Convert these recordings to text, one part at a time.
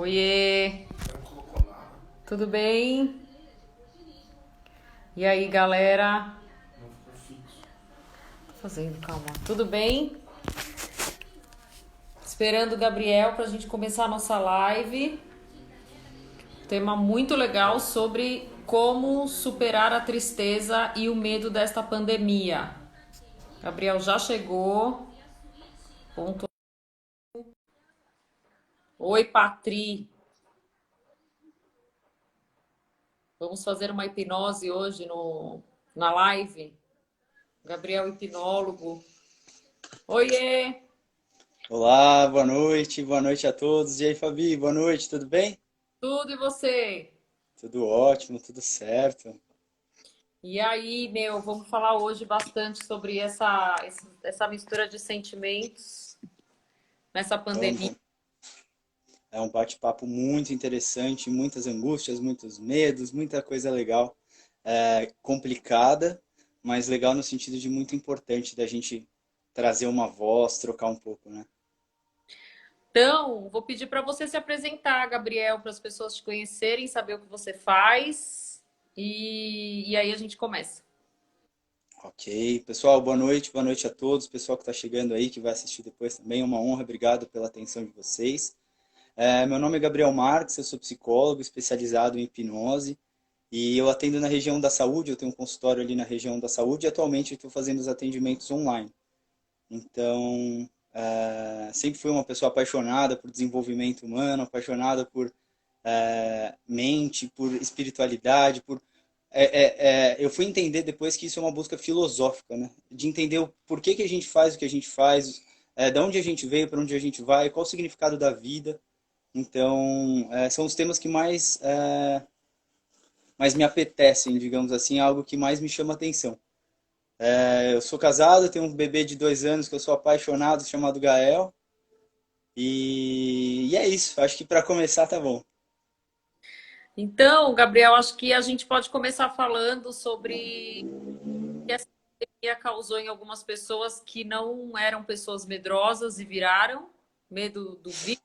Oiê, tudo bem? E aí, galera? Tô fazendo, calma. Tudo bem? Esperando o Gabriel pra gente começar a nossa live. Tema muito legal sobre como superar a tristeza e o medo desta pandemia. Gabriel já chegou. Ponto. Oi, Patri. Vamos fazer uma hipnose hoje na live. Gabriel, hipnólogo. Oiê, Olá, boa noite a todos. E aí, Fabi, boa noite, tudo bem? tudo e você? Tudo ótimo, tudo certo. E aí, meu, vamos falar hoje bastante sobre essa mistura de sentimentos nessa pandemia. Vamos, é um bate-papo muito interessante, muitas angústias, muitos medos, muita coisa legal, complicada, mas legal no sentido de muito importante da gente trazer uma voz, trocar um pouco, né? Então, vou pedir para você se apresentar, Gabriel, para as pessoas te conhecerem, saber o que você faz. E aí a gente começa. Ok, pessoal, boa noite a todos, pessoal que está chegando aí, que vai assistir depois também, uma honra, obrigado pela atenção de vocês. Meu nome é Gabriel Marques, eu sou psicólogo especializado em hipnose. E eu atendo na região da saúde, eu tenho um consultório ali na região da saúde e atualmente eu estou fazendo os atendimentos online. Então, sempre fui uma pessoa apaixonada por desenvolvimento humano, apaixonada por mente, por espiritualidade, eu fui entender depois que isso é uma busca filosófica, né? De entender o porquê que a gente faz o que a gente faz, de onde a gente veio, para onde a gente vai, qual o significado da vida. Então, são os temas que mais me apetecem, digamos assim, é algo que mais me chama atenção. Eu sou casado, tenho um bebê de 2 anos que eu sou apaixonado, chamado Gael. E é isso, acho que para começar tá bom. Então, Gabriel, acho que a gente pode começar falando sobre o que essa pandemia causou em algumas pessoas que não eram pessoas medrosas e viraram medo do vírus.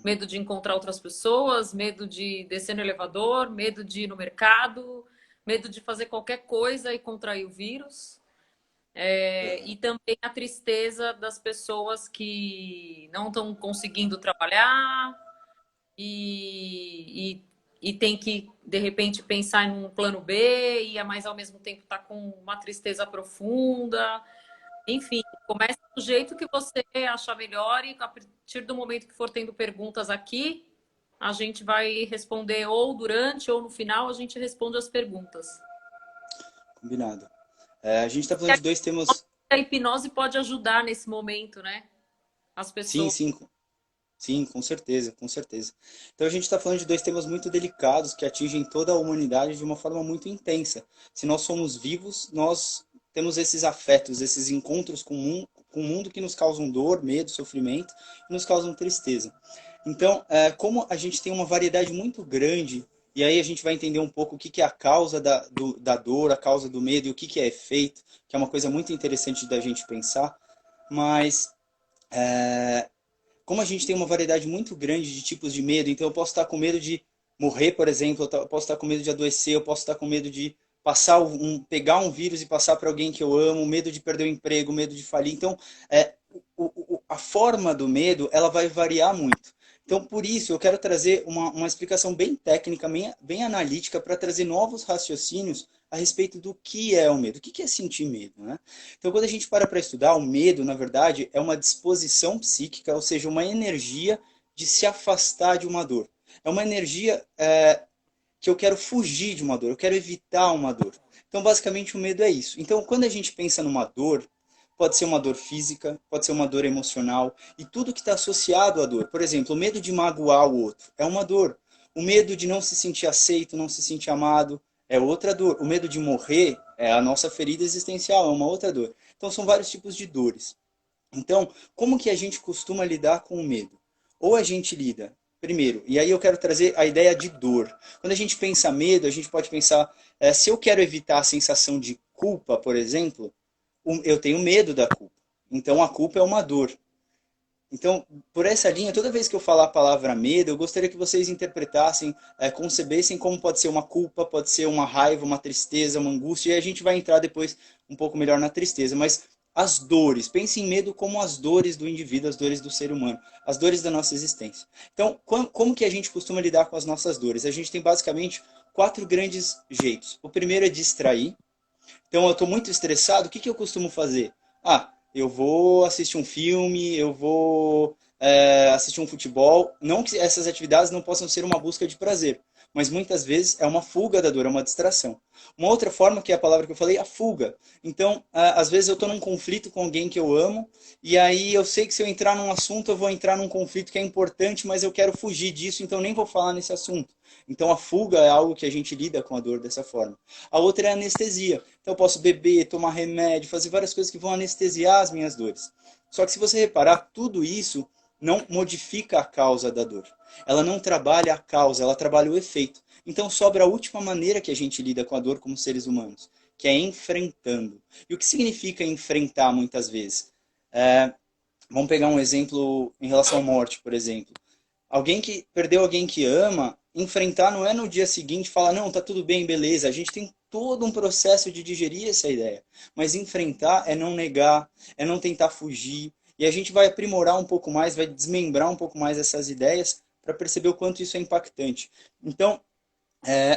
Medo de encontrar outras pessoas, medo de descer no elevador, medo de ir no mercado, medo de fazer qualquer coisa e contrair o vírus. E também a tristeza das pessoas que não estão conseguindo trabalhar e tem que, de repente, pensar em um plano B, mas ao mesmo tempo está com uma tristeza profunda. Enfim, comece do jeito que você achar melhor e a partir do momento que for tendo perguntas aqui, a gente vai responder ou durante ou no final, a gente responde as perguntas. Combinado. A gente está E falando de dois temas. a hipnose pode ajudar nesse momento, né? As Sim, pessoas. sim, sim, com certeza, com certeza. Então a gente está falando de dois temas muito delicados que atingem toda a humanidade de uma forma muito intensa. Se nós somos vivos, nós temos esses afetos, esses encontros com o mundo que nos causam dor, medo, sofrimento e nos causam tristeza. Então, como a gente tem uma variedade muito grande, e aí a gente vai entender um pouco o que é a causa da dor, a causa do medo e o que é efeito, que é uma coisa muito interessante da gente pensar, mas como a gente tem uma variedade muito grande de tipos de medo, então eu posso estar com medo de morrer, por exemplo, eu posso estar com medo de adoecer, eu posso estar com medo de pegar um vírus e passar para alguém que eu amo, medo de perder o emprego, medo de falir. Então, a forma do medo, ela vai variar muito. Então, por isso, eu quero trazer uma explicação bem técnica, bem analítica, para trazer novos raciocínios a respeito do que é o medo. O que é sentir medo, né? Então, quando a gente para estudar, o medo, na verdade, é uma disposição psíquica, ou seja, uma energia de se afastar de uma dor. É uma energia que eu quero fugir de uma dor, eu quero evitar uma dor. Então, basicamente, o medo é isso. Então, quando a gente pensa numa dor, pode ser uma dor física, pode ser uma dor emocional, e tudo que está associado à dor. Por exemplo, o medo de magoar o outro é uma dor. O medo de não se sentir aceito, não se sentir amado, é outra dor. O medo de morrer é a nossa ferida existencial, é uma outra dor. Então, são vários tipos de dores. Então, como que a gente costuma lidar com o medo? Ou a gente lida, primeiro, e aí eu quero trazer a ideia de dor. Quando a gente pensa medo, a gente pode pensar, se eu quero evitar a sensação de culpa, por exemplo, eu tenho medo da culpa. Então a culpa é uma dor. Então, por essa linha, toda vez que eu falar a palavra medo, eu gostaria que vocês interpretassem, concebessem como pode ser uma culpa, pode ser uma raiva, uma tristeza, uma angústia, e a gente vai entrar depois um pouco melhor na tristeza, mas as dores, pense em medo como as dores do indivíduo, as dores do ser humano, as dores da nossa existência. Então, como que a gente costuma lidar com as nossas dores? A gente tem basicamente quatro grandes jeitos. O primeiro é distrair. Então, eu estou muito estressado, o que que eu costumo fazer? Ah, eu vou assistir um filme, eu vou assistir um futebol. Não que essas atividades não possam ser uma busca de prazer, mas muitas vezes é uma fuga da dor, é uma distração. Uma outra forma, que é a palavra que eu falei, a fuga. Então, às vezes eu estou num conflito com alguém que eu amo, e aí eu sei que se eu entrar num assunto, eu vou entrar num conflito que é importante, mas eu quero fugir disso, então nem vou falar nesse assunto. Então, a fuga é algo que a gente lida com a dor dessa forma. A outra é a anestesia. Então eu posso beber, tomar remédio, fazer várias coisas que vão anestesiar as minhas dores. Só que se você reparar, tudo isso não modifica a causa da dor. Ela não trabalha a causa, ela trabalha o efeito. Então sobra a última maneira que a gente lida com a dor como seres humanos, que é enfrentando. E o que significa enfrentar muitas vezes? Vamos pegar um exemplo em relação à morte, por exemplo. Alguém que perdeu alguém que ama, enfrentar não é no dia seguinte falar, não, tá tudo bem, beleza. A gente tem todo um processo de digerir essa ideia. Mas enfrentar é não negar, é não tentar fugir. E a gente vai aprimorar um pouco mais, vai desmembrar um pouco mais essas ideias para perceber o quanto isso é impactante. Então,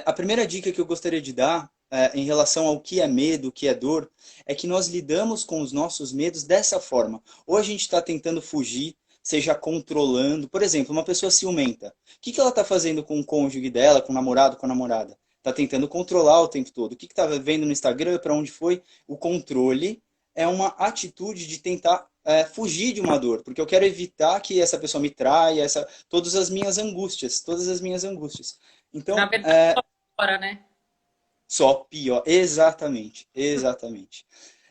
a primeira dica que eu gostaria de dar em relação ao que é medo, o que é dor, é que nós lidamos com os nossos medos dessa forma. Ou a gente está tentando fugir, seja controlando. Por exemplo, uma pessoa ciumenta. O que ela está fazendo com o cônjuge dela, com o namorado, com a namorada? Está tentando controlar o tempo todo. O que está vendo no Instagram, para onde foi? O controle é uma atitude de tentar fugir de uma dor, porque eu quero evitar que essa pessoa me traia, todas as minhas angústias, todas as minhas angústias. Na Então, verdade, só fora, né? só pior. Exatamente, exatamente.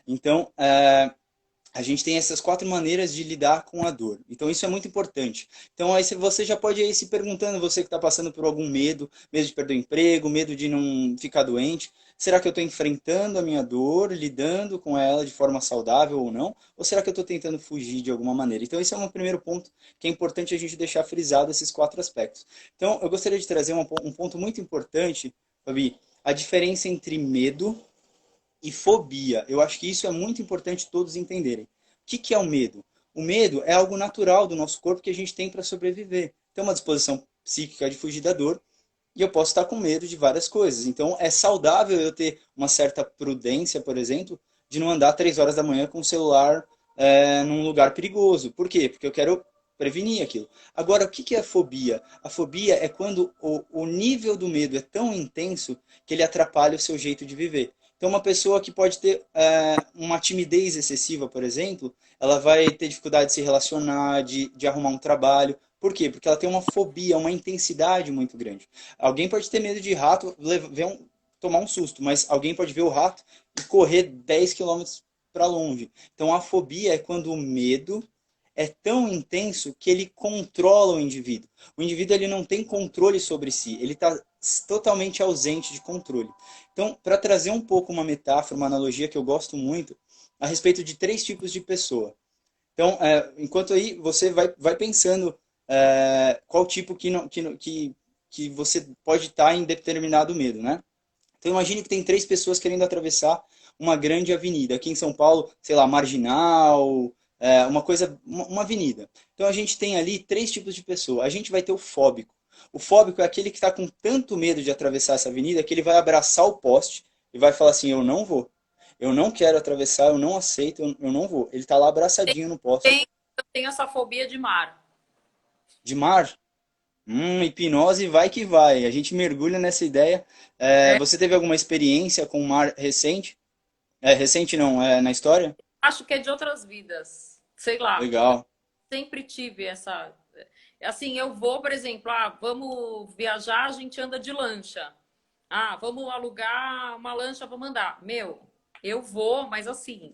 Então, a gente tem essas quatro maneiras de lidar com a dor. Então, isso é muito importante. Então, aí você já pode ir se perguntando, você que está passando por algum medo, medo de perder o emprego, medo de não ficar doente, será que eu estou enfrentando a minha dor, lidando com ela de forma saudável ou não? Ou será que eu estou tentando fugir de alguma maneira? Então, esse é um primeiro ponto que é importante a gente deixar frisado, esses quatro aspectos. Então, eu gostaria de trazer um ponto muito importante, Fabi, a diferença entre medo e fobia. Eu acho que isso é muito importante todos entenderem. O que é o medo? O medo é algo natural do nosso corpo que a gente tem para sobreviver. Tem uma disposição psíquica de fugir da dor e eu posso estar com medo de várias coisas. Então é saudável eu ter uma certa prudência, por exemplo, de não andar 3 horas da manhã com o celular num lugar perigoso. Por quê? Porque eu quero prevenir aquilo. Agora, o que é a fobia? A fobia é quando o nível do medo é tão intenso que ele atrapalha o seu jeito de viver. Então, uma pessoa que pode ter uma timidez excessiva, por exemplo, ela vai ter dificuldade de se relacionar, de arrumar um trabalho. Por quê? Porque ela tem uma fobia, uma intensidade muito grande. Alguém pode ter medo de rato, tomar um susto, mas alguém pode ver o rato e correr 10 quilômetros para longe. Então, a fobia é quando o medo é tão intenso que ele controla o indivíduo. O indivíduo ele não tem controle sobre si, ele está totalmente ausente de controle. Então, para trazer um pouco uma metáfora, uma analogia que eu gosto muito, a respeito de três tipos de pessoa. Então, enquanto aí você vai pensando qual tipo que você pode estar em determinado medo, né? Então, imagine que tem três pessoas querendo atravessar uma grande avenida. Aqui em São Paulo, sei lá, Marginal, uma avenida. Então, a gente tem ali três tipos de pessoa. A gente vai ter o fóbico. O fóbico é aquele que está com tanto medo de atravessar essa avenida que ele vai abraçar o poste e vai falar assim: eu não vou. Eu não quero atravessar, eu não aceito, eu não vou. Ele está lá abraçadinho no poste. Eu tenho essa fobia de mar. De mar? Hipnose vai que vai. A gente mergulha nessa ideia. É, Você teve alguma experiência com o mar recente? Recente não, na história? acho que é de outras vidas. Sei lá. Legal. Sempre tive essa. Assim, eu vou, por exemplo, vamos viajar, a gente anda de lancha. Vamos alugar uma lancha para mandar. Meu, eu vou, mas assim,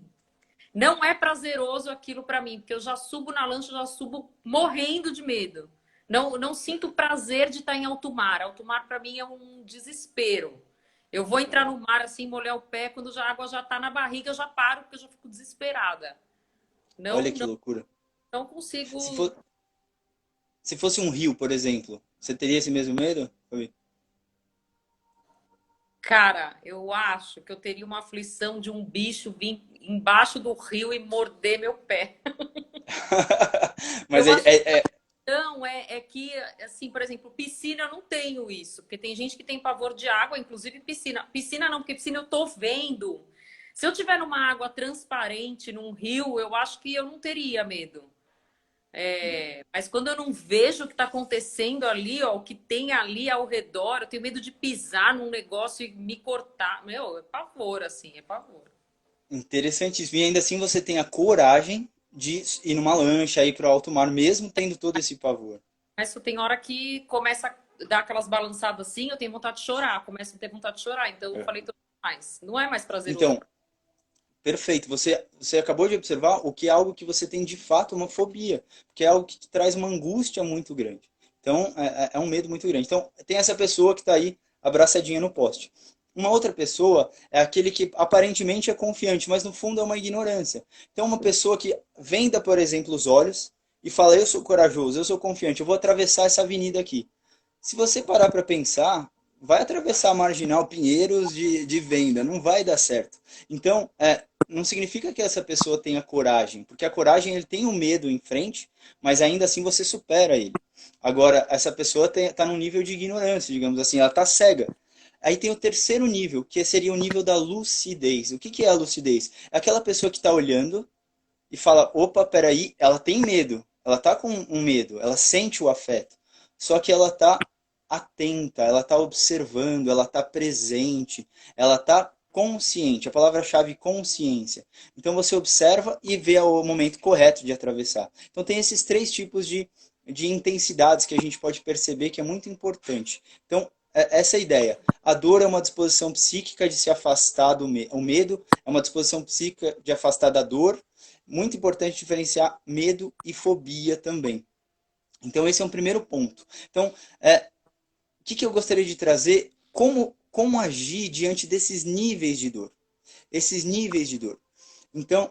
não é prazeroso aquilo para mim, porque eu já subo na lancha, já subo morrendo de medo. Não, não sinto prazer de estar em alto mar. Alto mar para mim é um desespero. Eu vou entrar no mar assim, molhar o pé, quando a água já está na barriga, eu já paro porque eu já fico desesperada. Não, Olha que não loucura. Não Se consigo. for, se fosse um rio, por exemplo, você teria esse mesmo medo, Fabi? Cara, eu acho que eu teria uma aflição de um bicho vir embaixo do rio e morder meu pé. Mas Eu acho que é não, é que, assim, por exemplo, piscina eu não tenho isso, porque tem gente que tem pavor de água, inclusive piscina. Piscina não, porque piscina eu tô vendo. Se eu tiver numa água transparente, num rio, eu acho que eu não teria medo. Mas quando eu não vejo o que está acontecendo ali, ó, o que tem ali ao redor, eu tenho medo de pisar num negócio e me cortar. Meu, é pavor, assim, é pavor. interessantíssimo. E ainda assim você tem a coragem de ir numa lancha, ir para o alto mar, mesmo tendo todo esse pavor. Mas tem hora que começa a dar aquelas balançadas assim, eu tenho vontade de chorar, começo a ter vontade de chorar. Então eu falei tudo mais. Não é mais prazeroso. Então, perfeito. Você acabou de observar o que é algo que você tem de fato uma fobia, que é algo que te traz uma angústia muito grande. Então, é um medo muito grande. Então, tem essa pessoa que está aí abraçadinha no poste. Uma outra pessoa é aquele que aparentemente é confiante, mas no fundo é uma ignorância. Então, uma pessoa que venda, por exemplo, os olhos e fala: Eu sou corajoso, eu sou confiante, eu vou atravessar essa avenida aqui. Se você parar para pensar, vai atravessar a Marginal Pinheiros de venda, não vai dar certo. Então, não significa que essa pessoa tenha coragem, porque a coragem ele tem um medo em frente, mas ainda assim você supera ele. Agora, essa pessoa está num nível de ignorância, digamos assim, ela está cega. Aí tem o terceiro nível, que seria o nível da lucidez. O que, que é a lucidez? É aquela pessoa que está olhando e fala: opa, peraí, ela tem medo, ela está com um medo, ela sente o afeto. Só que ela está atenta, ela está observando, ela está presente, ela está consciente. A palavra-chave consciência. Então você observa e vê o momento correto de atravessar. Então tem esses três tipos de intensidades que a gente pode perceber que é muito importante. Então, essa é a ideia. A dor é uma disposição psíquica de se afastar do medo. O medo é uma disposição psíquica de afastar da dor. Muito importante diferenciar medo e fobia também. Então, esse é um primeiro ponto. Então, o que eu gostaria de trazer? Como agir diante desses níveis de dor? Esses níveis de dor. Então,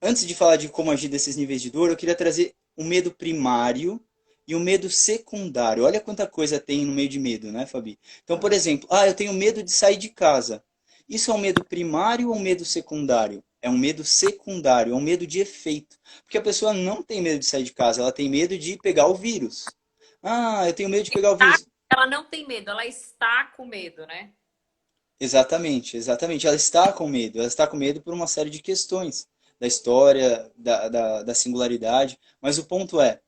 antes de falar de como agir desses níveis de dor, eu queria trazer um medo primário e um medo secundário. Olha quanta coisa tem no meio de medo, né, Fabi? Então, por exemplo, eu tenho medo de sair de casa. Isso é um medo primário ou um medo secundário? É um medo secundário, é um medo de efeito. Porque a pessoa não tem medo de sair de casa, ela tem medo de pegar o vírus. Eu tenho medo de pegar o Tá? vírus. Ela não tem medo, ela está com medo, né? Exatamente, exatamente. Ela está com medo. Ela está com medo por uma série de questões da história, da singularidade. Mas o ponto é,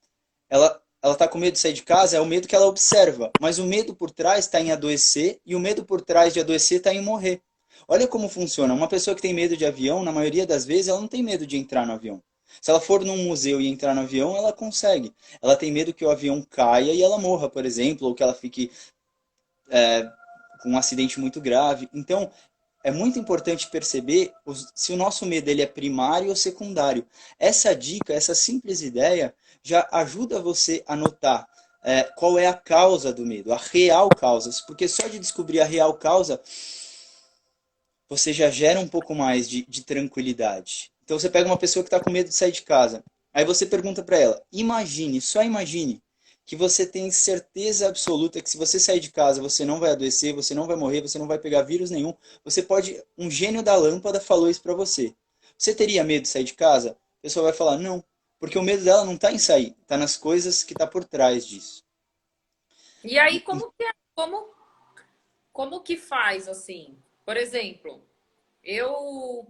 ela está com medo de sair de casa, é o medo que ela observa. Mas o medo por trás está em adoecer e o medo por trás de adoecer está em morrer. Olha como funciona. Uma pessoa que tem medo de avião, na maioria das vezes, ela não tem medo de entrar no avião. Se ela for num museu e entrar no avião, ela consegue. Ela tem medo que o avião caia e ela morra, por exemplo, ou que ela fique com um acidente muito grave. Então, é muito importante perceber se o nosso medo ele é primário ou secundário. Essa dica, essa simples ideia, já ajuda você a notar qual é a causa do medo, a real causa. Porque só de descobrir a real causa, você já gera um pouco mais de tranquilidade. Então você pega uma pessoa que está com medo de sair de casa, aí você pergunta para ela: imagine, só imagine, que você tem certeza absoluta que se você sair de casa você não vai adoecer, você não vai morrer, você não vai pegar vírus nenhum. Você pode, um gênio da lâmpada falou isso para você. Você teria medo de sair de casa? A pessoa vai falar: não, porque o medo dela não está em sair, está nas coisas que está por trás disso. E aí, como que faz assim? Por exemplo, eu.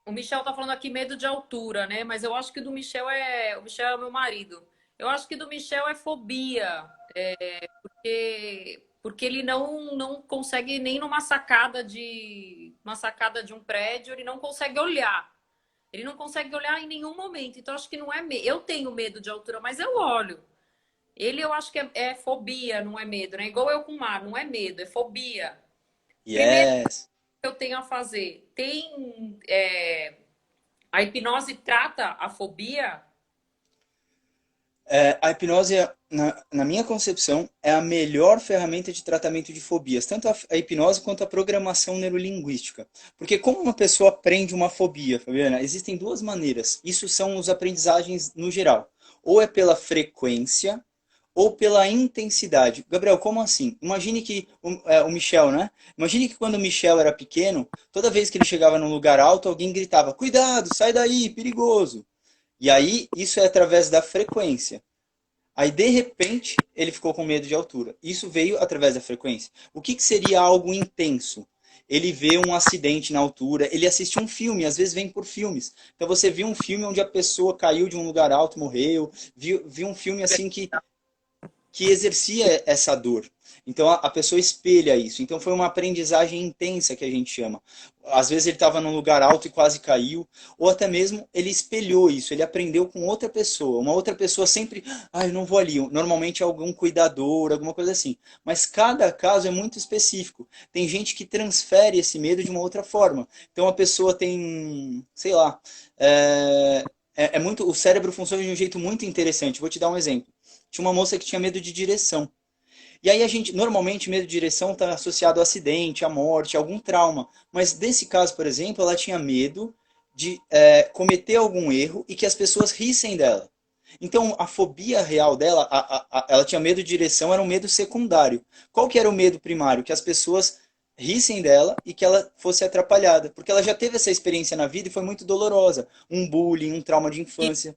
O Michel tá falando aqui medo de altura, né? Mas eu acho que do Michel é. O Michel é meu marido. Eu acho que do Michel é fobia. Porque ele não consegue nem numa sacada de um prédio, ele não consegue olhar. Ele não consegue olhar em nenhum momento. Então, acho que não é medo. Eu tenho medo de altura, mas eu olho. Ele, eu acho que é fobia, não é medo, né? Igual eu com o mar, não é medo, é fobia. Primeiro Yes. que eu tenho a fazer, a hipnose trata a fobia? A hipnose, na minha concepção, é a melhor ferramenta de tratamento de fobias, tanto a hipnose quanto a programação neurolinguística. Porque como uma pessoa aprende uma fobia, Fabiana, existem duas maneiras. Isso são os aprendizagens no geral. Ou é pela frequência, ou pela intensidade. Gabriel, como assim? Imagine que o Michel, né? Imagine que quando o Michel era pequeno, toda vez que ele chegava num lugar alto, alguém gritava: "Cuidado, sai daí, perigoso!" E aí, isso é através da frequência. Aí, de repente, ele ficou com medo de altura. Isso veio através da frequência. O que seria algo intenso? Ele vê um acidente na altura, ele assiste um filme, às vezes vem por filmes. Então você viu um filme onde a pessoa caiu de um lugar alto, morreu, viu um filme assim que exercia essa dor. Então a pessoa espelha isso. Então foi uma aprendizagem intensa que a gente chama. Às vezes ele estava num lugar alto e quase caiu, ou até mesmo ele espelhou isso, ele aprendeu com outra pessoa. Uma outra pessoa sempre, eu não vou ali. Normalmente é algum cuidador, alguma coisa assim. Mas cada caso é muito específico. Tem gente que transfere esse medo de uma outra forma. Então a pessoa tem, sei lá, muito, o cérebro funciona de um jeito muito interessante. Vou te dar um exemplo. Tinha uma moça que tinha medo de direção. E aí a gente, normalmente, medo de direção está associado a acidente, a morte, a algum trauma. Mas nesse caso, por exemplo, ela tinha medo de cometer algum erro e que as pessoas rissem dela. Então, a fobia real dela, ela tinha medo de direção, era um medo secundário. Qual que era o medo primário? Que as pessoas rissem dela e que ela fosse atrapalhada. Porque ela já teve essa experiência na vida e foi muito dolorosa. Um bullying, um trauma de infância.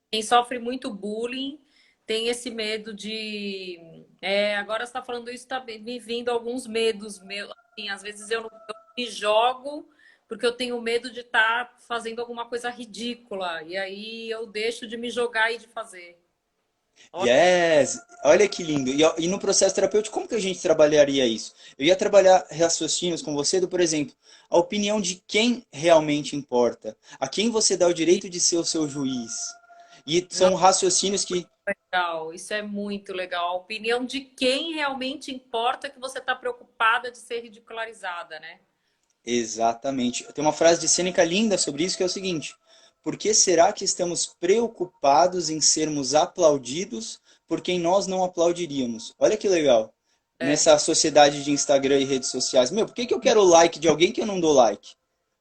Quem sofre muito bullying tem esse medo de. Agora você está falando isso, está me vindo alguns medos meus. Assim, às vezes eu me jogo porque eu tenho medo de estar fazendo alguma coisa ridícula. E aí eu deixo de me jogar e de fazer. Olha, Yes! Olha que lindo. E no processo terapêutico, como que a gente trabalharia isso? Eu ia trabalhar raciocínios com você do, por exemplo, a opinião de quem realmente importa, a quem você dá o direito de ser o seu juiz. E não, são raciocínios que, legal. Isso é muito legal. A opinião de quem realmente importa que você está preocupada de ser ridicularizada, né? exatamente. Tem uma frase de Sêneca linda sobre isso que é o seguinte: por que será que estamos preocupados em sermos aplaudidos por quem nós não aplaudiríamos? Olha que legal. É, Nessa sociedade de Instagram e redes sociais. Meu, por que eu quero o like de alguém que eu não dou like?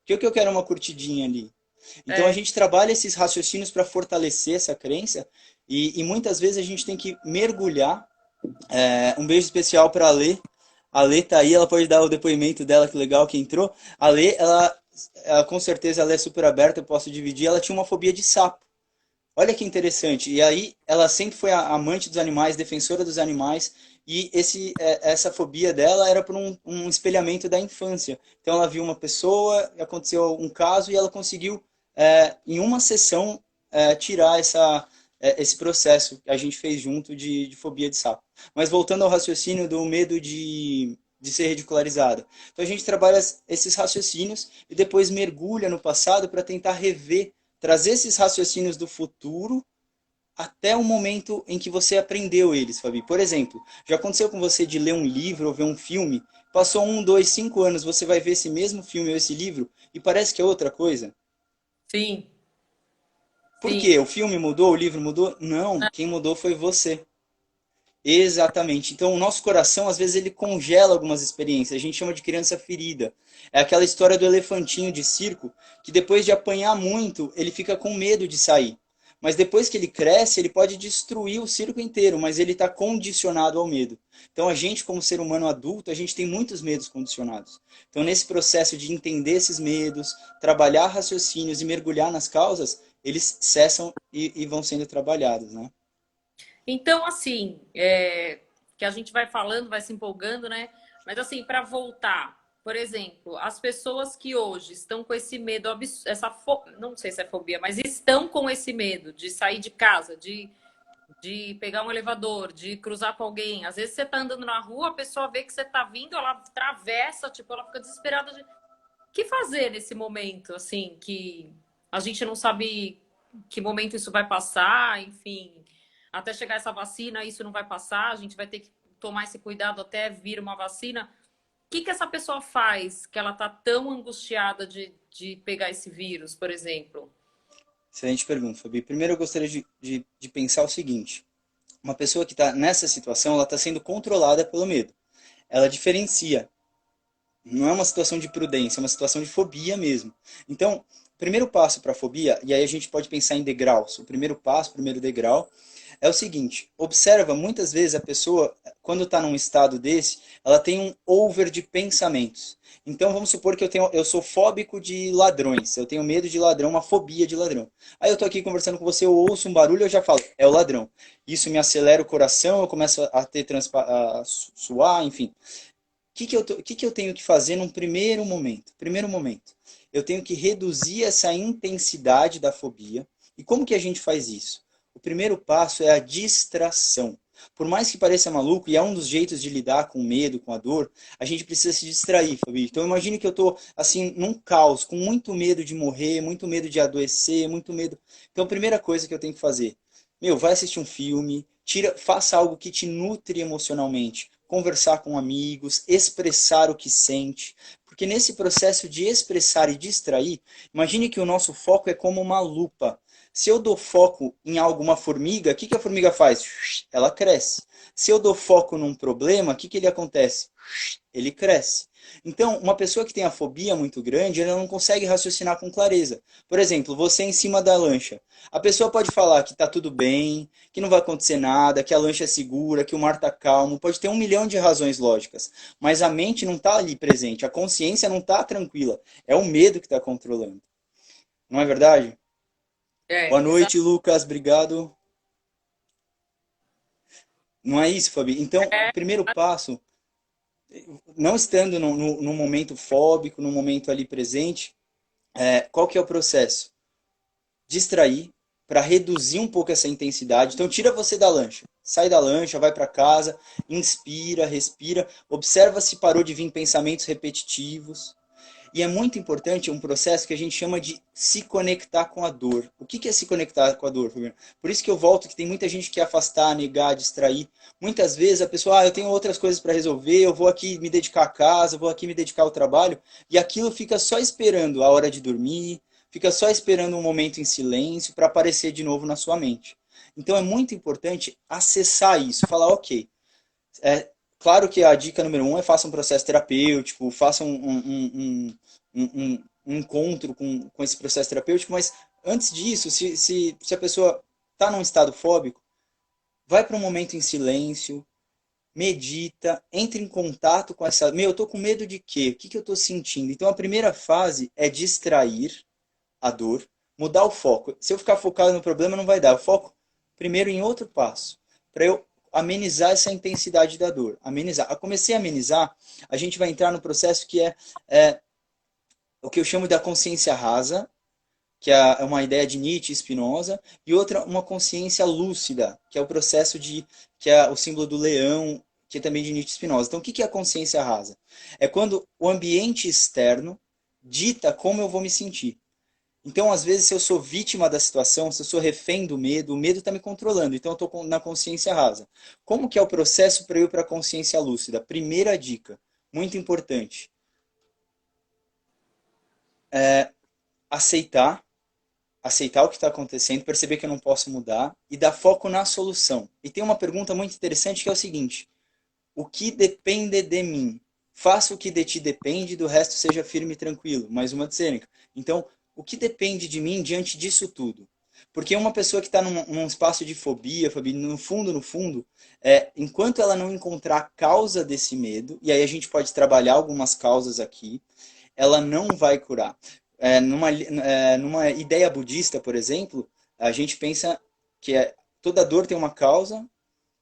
Por que eu quero uma curtidinha ali? Então a é. gente trabalha esses raciocínios para fortalecer essa crença e muitas vezes a gente tem que mergulhar. Um beijo especial para a Lê. A Lê tá aí, ela pode dar o depoimento dela, que legal que entrou. A Lê, ela com certeza ela é super aberta, eu posso dividir. Ela tinha uma fobia de sapo. Olha que interessante. E aí ela sempre foi a amante dos animais, defensora dos animais. E essa fobia dela era por um espelhamento da infância. Então ela viu uma pessoa, aconteceu um caso e ela conseguiu, em uma sessão, tirar esse processo que a gente fez junto de fobia de sapo. Mas voltando ao raciocínio do medo de ser ridicularizada. Então a gente trabalha esses raciocínios e depois mergulha no passado para tentar rever, trazer esses raciocínios do futuro até o momento em que você aprendeu eles, Fabi. Por exemplo, já aconteceu com você de ler um livro ou ver um filme, passou 1, 2, 5 anos, você vai ver esse mesmo filme ou esse livro e parece que é outra coisa? Sim, Por sim. quê? O filme mudou, o livro mudou? Não, quem mudou foi você. Exatamente. Então, o nosso coração, às vezes, ele congela algumas experiências. A gente chama de criança ferida. É aquela história do elefantinho de circo, que depois de apanhar muito, ele fica com medo de sair. Mas depois que ele cresce, ele pode destruir o circo inteiro, mas ele está condicionado ao medo. Então, a gente, como ser humano adulto, a gente tem muitos medos condicionados. Então, nesse processo de entender esses medos, trabalhar raciocínios e mergulhar nas causas, eles cessam e vão sendo trabalhados, né? Então, assim, que a gente vai falando, vai se empolgando, né? Mas, assim, para voltar, por exemplo, as pessoas que hoje estão com esse medo, não sei se é fobia, mas estão com esse medo de sair de casa, de pegar um elevador, de cruzar com alguém. Às vezes você tá andando na rua, a pessoa vê que você tá vindo, ela atravessa, tipo, ela fica desesperada. O que fazer nesse momento, assim, que a gente não sabe que momento isso vai passar, enfim, até chegar essa vacina, isso não vai passar, a gente vai ter que tomar esse cuidado até vir uma vacina. O que essa pessoa faz que ela tá tão angustiada de pegar esse vírus, por exemplo? Excelente pergunta, Fabi. Primeiro eu gostaria de pensar o seguinte. Uma pessoa que está nessa situação, ela está sendo controlada pelo medo. Ela diferencia. Não é uma situação de prudência, é uma situação de fobia mesmo. Então, o primeiro passo para a fobia, e aí a gente pode pensar em degraus. O primeiro passo, o primeiro degrau, é o seguinte: observa, muitas vezes a pessoa, quando está num estado desse, ela tem um over de pensamentos. Então vamos supor que eu sou fóbico de ladrões, eu tenho medo de ladrão, uma fobia de ladrão. Aí eu estou aqui conversando com você, eu ouço um barulho, eu já falo, é o ladrão. Isso me acelera o coração, eu começo a ter a suar, enfim. Que eu tenho que fazer num primeiro momento? Primeiro momento, eu tenho que reduzir essa intensidade da fobia. E como que a gente faz isso? O primeiro passo é a distração. Por mais que pareça maluco, e é um dos jeitos de lidar com o medo, com a dor, a gente precisa se distrair, Fabi. Então imagine que eu estou assim num caos, com muito medo de morrer, muito medo de adoecer, muito medo. Então a primeira coisa que eu tenho que fazer, meu, vai assistir um filme, faça algo que te nutre emocionalmente, conversar com amigos, expressar o que sente, porque nesse processo de expressar e distrair, imagine que o nosso foco é como uma lupa. Se eu dou foco em alguma formiga, o que a formiga faz? Ela cresce. Se eu dou foco num problema, o que ele acontece? Ele cresce. Então, uma pessoa que tem a fobia muito grande, ela não consegue raciocinar com clareza. Por exemplo, você em cima da lancha. A pessoa pode falar que está tudo bem, que não vai acontecer nada, que a lancha é segura, que o mar está calmo. Pode ter um milhão de razões lógicas. Mas a mente não está ali presente, a consciência não está tranquila. É o medo que está controlando. Não é verdade? Boa Exato. noite, Lucas. Obrigado. Não é isso, Fabi? Então, o primeiro passo, não estando no momento fóbico, no momento ali presente, qual que é o processo? Distrair para reduzir um pouco essa intensidade. Então, tira você da lancha. Sai da lancha, vai para casa, inspira, respira, observa se parou de vir pensamentos repetitivos. E é muito importante um processo que a gente chama de se conectar com a dor. O que é se conectar com a dor, Fabiano? Por isso que eu volto que tem muita gente que quer afastar, negar, distrair. Muitas vezes a pessoa, eu tenho outras coisas para resolver, eu vou aqui me dedicar à casa, eu vou aqui me dedicar ao trabalho, e aquilo fica só esperando a hora de dormir, fica só esperando um momento em silêncio para aparecer de novo na sua mente. Então é muito importante acessar isso, falar, ok, é, claro que a dica número um é faça um processo terapêutico, faça um encontro com esse processo terapêutico, mas antes disso, se a pessoa está num estado fóbico, vai para um momento em silêncio, medita, entre em contato com essa. Meu, eu tô com medo de quê? O que eu tô sentindo? Então a primeira fase é distrair a dor, mudar o foco. Se eu ficar focado no problema, não vai dar. Eu foco primeiro em outro passo, para eu amenizar essa intensidade da dor. Amenizar. Eu comecei a amenizar, a gente vai entrar no processo que é o que eu chamo da consciência rasa, que é uma ideia de Nietzsche e Spinoza, e outra, uma consciência lúcida, que é o processo que é o símbolo do leão, que é também de Nietzsche e Spinoza. Então, o que é a consciência rasa? É quando o ambiente externo dita como eu vou me sentir. Então, às vezes, se eu sou vítima da situação, se eu sou refém do medo, o medo está me controlando. Então, eu estou na consciência rasa. Como que é o processo para eu ir para a consciência lúcida? Primeira dica, muito importante. Aceitar, aceitar o que está acontecendo, perceber que eu não posso mudar e dar foco na solução. E tem uma pergunta muito interessante que é o seguinte: o que depende de mim? Faça o que de ti depende, do resto seja firme e tranquilo. Mais uma de Sêneca. Então, o que depende de mim diante disso tudo? Porque uma pessoa que está num espaço de fobia, Fabi, no fundo, enquanto ela não encontrar a causa desse medo, e aí a gente pode trabalhar algumas causas aqui, ela não vai curar. Numa ideia budista, por exemplo, a gente pensa que toda dor tem uma causa,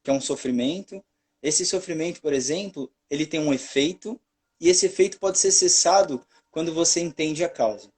que é um sofrimento. Esse sofrimento, por exemplo, ele tem um efeito, e esse efeito pode ser cessado quando você entende a causa.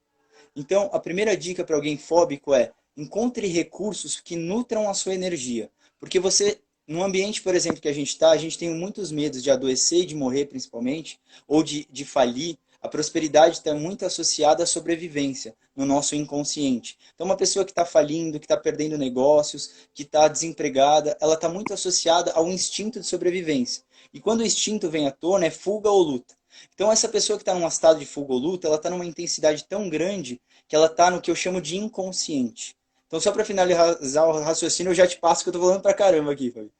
Então, a primeira dica para alguém fóbico é: encontre recursos que nutram a sua energia. Porque você, no ambiente, por exemplo, que a gente está, a gente tem muitos medos de adoecer e de morrer, principalmente, ou de falir. A prosperidade está muito associada à sobrevivência no nosso inconsciente. Então, uma pessoa que está falindo, que está perdendo negócios, que está desempregada, ela está muito associada ao instinto de sobrevivência. E quando o instinto vem à tona, é fuga ou luta. Então, essa pessoa que está num estado de fuga ou luta, ela está numa intensidade tão grande que ela está no que eu chamo de inconsciente. Então, só para finalizar o raciocínio, eu já te passo que eu tô falando pra caramba aqui, Fabi.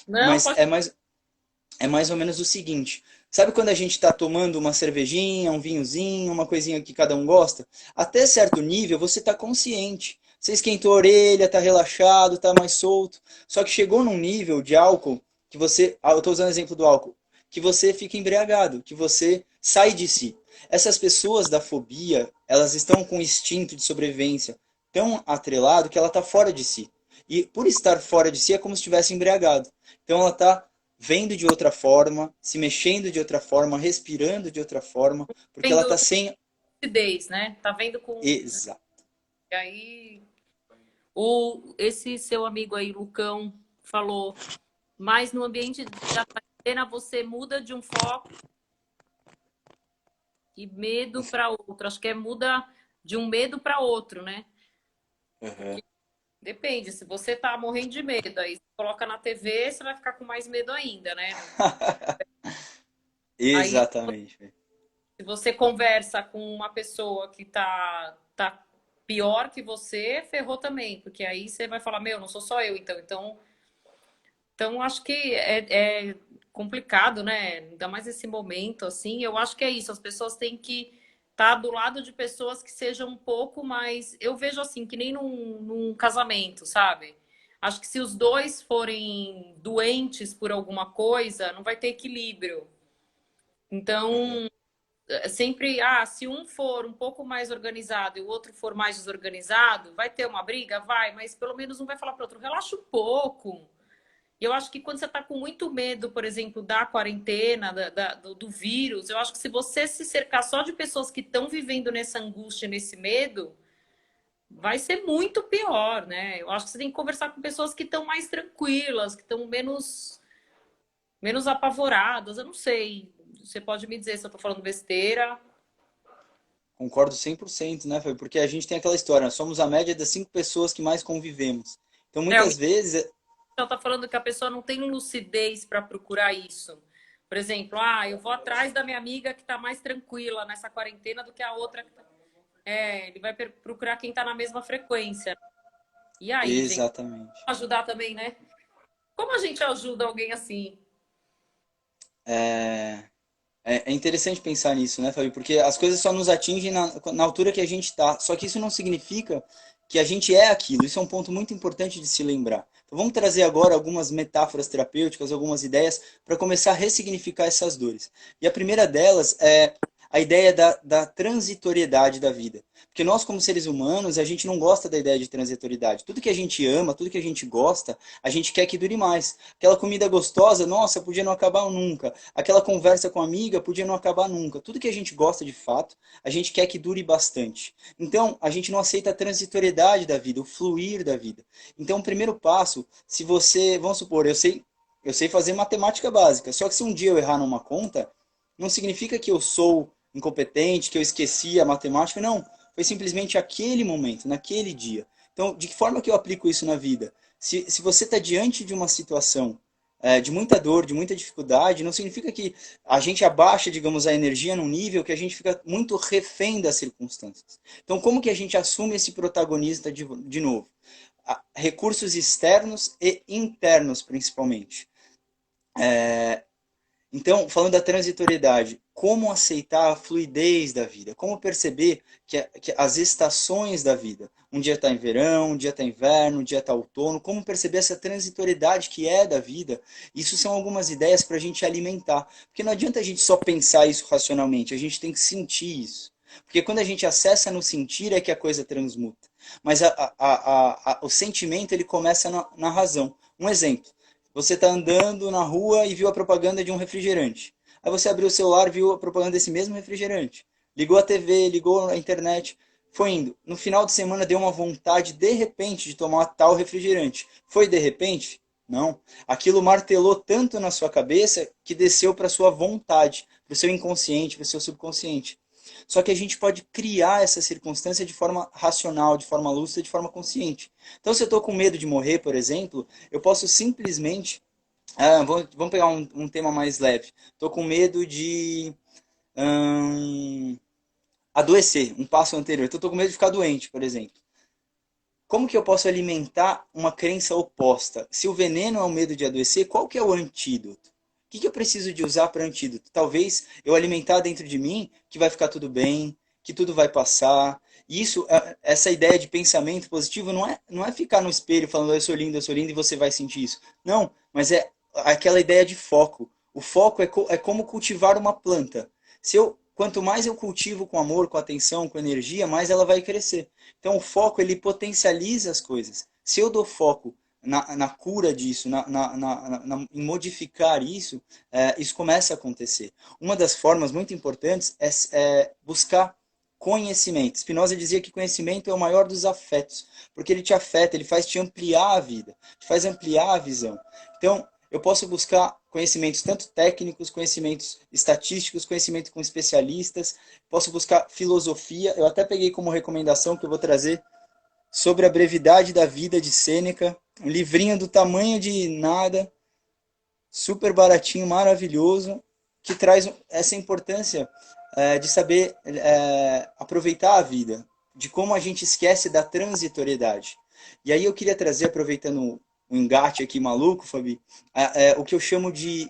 Não, Mas pode. é mais ou menos o seguinte. Sabe quando a gente está tomando uma cervejinha, um vinhozinho, uma coisinha que cada um gosta? Até certo nível você está consciente. Você esquentou a orelha, está relaxado, está mais solto. Só que chegou num nível de álcool que você. Eu estou usando o exemplo do álcool. Que você fica embriagado, que você sai de si. Essas pessoas da fobia, elas estão com um instinto de sobrevivência tão atrelado que ela está fora de si. E por estar fora de si é como se estivesse embriagado. Então ela está vendo de outra forma, se mexendo de outra forma, respirando de outra forma, porque ela Vendo está sem. lucidez, né? Tá vendo com. Exato. E aí, esse seu amigo aí, Lucão, falou, mas no ambiente da quarentena você muda de um foco e medo para outro. Acho que é muda de um medo para outro, né? Uhum. Depende, se você tá morrendo de medo, aí você coloca na TV, você vai ficar com mais medo ainda, né? Aí, Exatamente. se você conversa com uma pessoa que tá pior que você, ferrou também, porque aí você vai falar, meu, não sou só eu, então. Então acho que é complicado, né? Ainda mais nesse momento, assim. Eu acho que é isso, as pessoas têm que estar do lado de pessoas que sejam um pouco mais. Eu vejo assim, que nem num casamento, sabe? Acho que se os dois forem doentes por alguma coisa, não vai ter equilíbrio. Uhum. Então, sempre, se um for um pouco mais organizado e o outro for mais desorganizado, vai ter uma briga? Vai, mas pelo menos um vai falar para o outro, relaxa um pouco. E eu acho que quando você está com muito medo, por exemplo, da quarentena, do vírus, eu acho que se você se cercar só de pessoas que estão vivendo nessa angústia, nesse medo, vai ser muito pior, né? Eu acho que você tem que conversar com pessoas que estão mais tranquilas, que estão menos apavoradas. Eu não sei. Você pode me dizer se eu estou falando besteira. Concordo 100%, né, Fábio? Porque a gente tem aquela história, nós somos a média das 5 pessoas que mais convivemos. Então, Alguém muitas vezes, está falando que a pessoa não tem lucidez para procurar isso. Por exemplo, eu vou atrás da minha amiga que está mais tranquila nessa quarentena do que a outra que tá. Ele vai procurar quem está na mesma frequência. E aí, gente, exatamente. ajudar também, né? Como a gente ajuda alguém assim? É interessante pensar nisso, né, Fábio? Porque as coisas só nos atingem na altura que a gente está. Só que isso não significa que a gente é aquilo. Isso é um ponto muito importante de se lembrar. Então vamos trazer agora algumas metáforas terapêuticas, algumas ideias para começar a ressignificar essas dores. E a primeira delas é a ideia da transitoriedade da vida. Porque nós, como seres humanos, a gente não gosta da ideia de transitoriedade. Tudo que a gente ama, tudo que a gente gosta, a gente quer que dure mais. Aquela comida gostosa, nossa, podia não acabar nunca. Aquela conversa com a amiga podia não acabar nunca. Tudo que a gente gosta de fato, a gente quer que dure bastante. Então, a gente não aceita a transitoriedade da vida, o fluir da vida. Então, o primeiro passo, se você, vamos supor, eu sei fazer matemática básica, só que se um dia eu errar numa conta, não significa que eu sou incompetente, que eu esqueci a matemática, não. Foi simplesmente aquele momento, naquele dia. Então, de que forma que eu aplico isso na vida? Se você está diante de uma situação de muita dor, de muita dificuldade, não significa que a gente abaixa, digamos, a energia num nível que a gente fica muito refém das circunstâncias. Então, como que a gente assume esse protagonista de novo? Recursos externos e internos, principalmente. Então, falando da transitoriedade, como aceitar a fluidez da vida? Como perceber que as estações da vida, um dia está em verão, um dia está em inverno, um dia está outono, como perceber essa transitoriedade que é da vida? Isso são algumas ideias para a gente alimentar. Porque não adianta a gente só pensar isso racionalmente, a gente tem que sentir isso. Porque quando a gente acessa no sentir é que a coisa transmuta. Mas o sentimento ele começa na razão. Um exemplo. Você está andando na rua e viu a propaganda de um refrigerante. Aí você abriu o celular e viu a propaganda desse mesmo refrigerante. Ligou a TV, ligou a internet, foi indo. No final de semana deu uma vontade de repente de tomar tal refrigerante. Foi de repente? Não. Aquilo martelou tanto na sua cabeça que desceu para sua vontade, para o seu inconsciente, para o seu subconsciente. Só que a gente pode criar essa circunstância de forma racional, de forma lúcida, de forma consciente. Então, se eu estou com medo de morrer, por exemplo, eu posso simplesmente. Vamos pegar um tema mais leve. Estou com medo de adoecer, um passo anterior. Então, estou com medo de ficar doente, por exemplo. como que eu posso alimentar uma crença oposta? Se o veneno é o medo de adoecer, qual que é o antídoto? O que que eu preciso de usar para antídoto? Talvez eu alimentar dentro de mim que vai ficar tudo bem, que tudo vai passar. E isso, essa ideia de pensamento positivo não é ficar no espelho falando eu sou lindo e você vai sentir isso. Não, mas é aquela ideia de foco. O foco é como cultivar uma planta. Quanto mais eu cultivo com amor, com atenção, com energia, mais ela vai crescer. Então, o foco, ele potencializa as coisas. Se eu dou foco na cura disso, em modificar isso, isso começa a acontecer. Uma das formas muito importantes é buscar conhecimento. Spinoza dizia que conhecimento é o maior dos afetos, porque ele te afeta, ele faz te ampliar a vida, te faz ampliar a visão. Então, eu posso buscar conhecimentos tanto técnicos, conhecimentos estatísticos, conhecimento com especialistas, posso buscar filosofia. Eu até peguei como recomendação que eu vou trazer sobre a brevidade da vida de Sêneca, um livrinho do tamanho de nada, super baratinho, maravilhoso, que traz essa importância de saber aproveitar a vida, de como a gente esquece da transitoriedade. E aí eu queria trazer, aproveitando o engate aqui maluco, Fabi, o que eu chamo de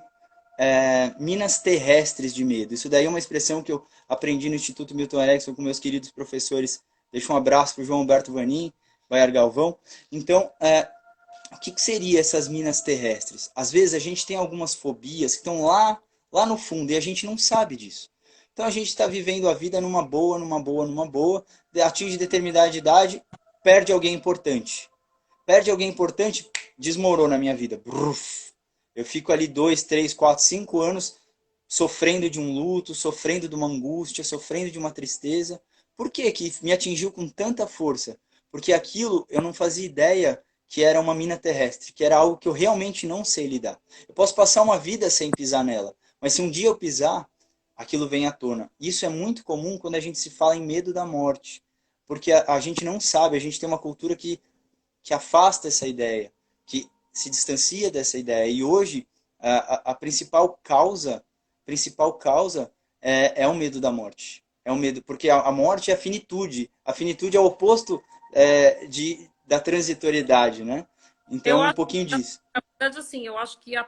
minas terrestres de medo. Isso daí é uma expressão que eu aprendi no Instituto Milton Erickson com meus queridos professores. Deixo um abraço para o João Humberto Vanin, Baiar Galvão. Então, o que seria essas minas terrestres? Às vezes a gente tem algumas fobias que estão lá no fundo e a gente não sabe disso. Então a gente está vivendo a vida numa boa, numa boa, numa boa, atinge determinada idade, perde alguém importante. Perde alguém importante, desmorona a minha vida. Bruf. Eu fico ali 2, 3, 4, 5 anos sofrendo de um luto, sofrendo de uma angústia, sofrendo de uma tristeza. Por que que me atingiu com tanta força? Porque aquilo eu não fazia ideia que era uma mina terrestre, que era algo que eu realmente não sei lidar. Eu posso passar uma vida sem pisar nela, mas se um dia eu pisar, aquilo vem à tona. Isso é muito comum quando a gente se fala em medo da morte, porque a gente não sabe, a gente tem uma cultura que afasta essa ideia, que se distancia dessa ideia. E hoje a principal causa é o medo da morte. É o medo, porque a morte é a finitude. A finitude é o oposto da transitoriedade, né? Eu Então, um acho, pouquinho disso. na verdade, assim, eu acho que o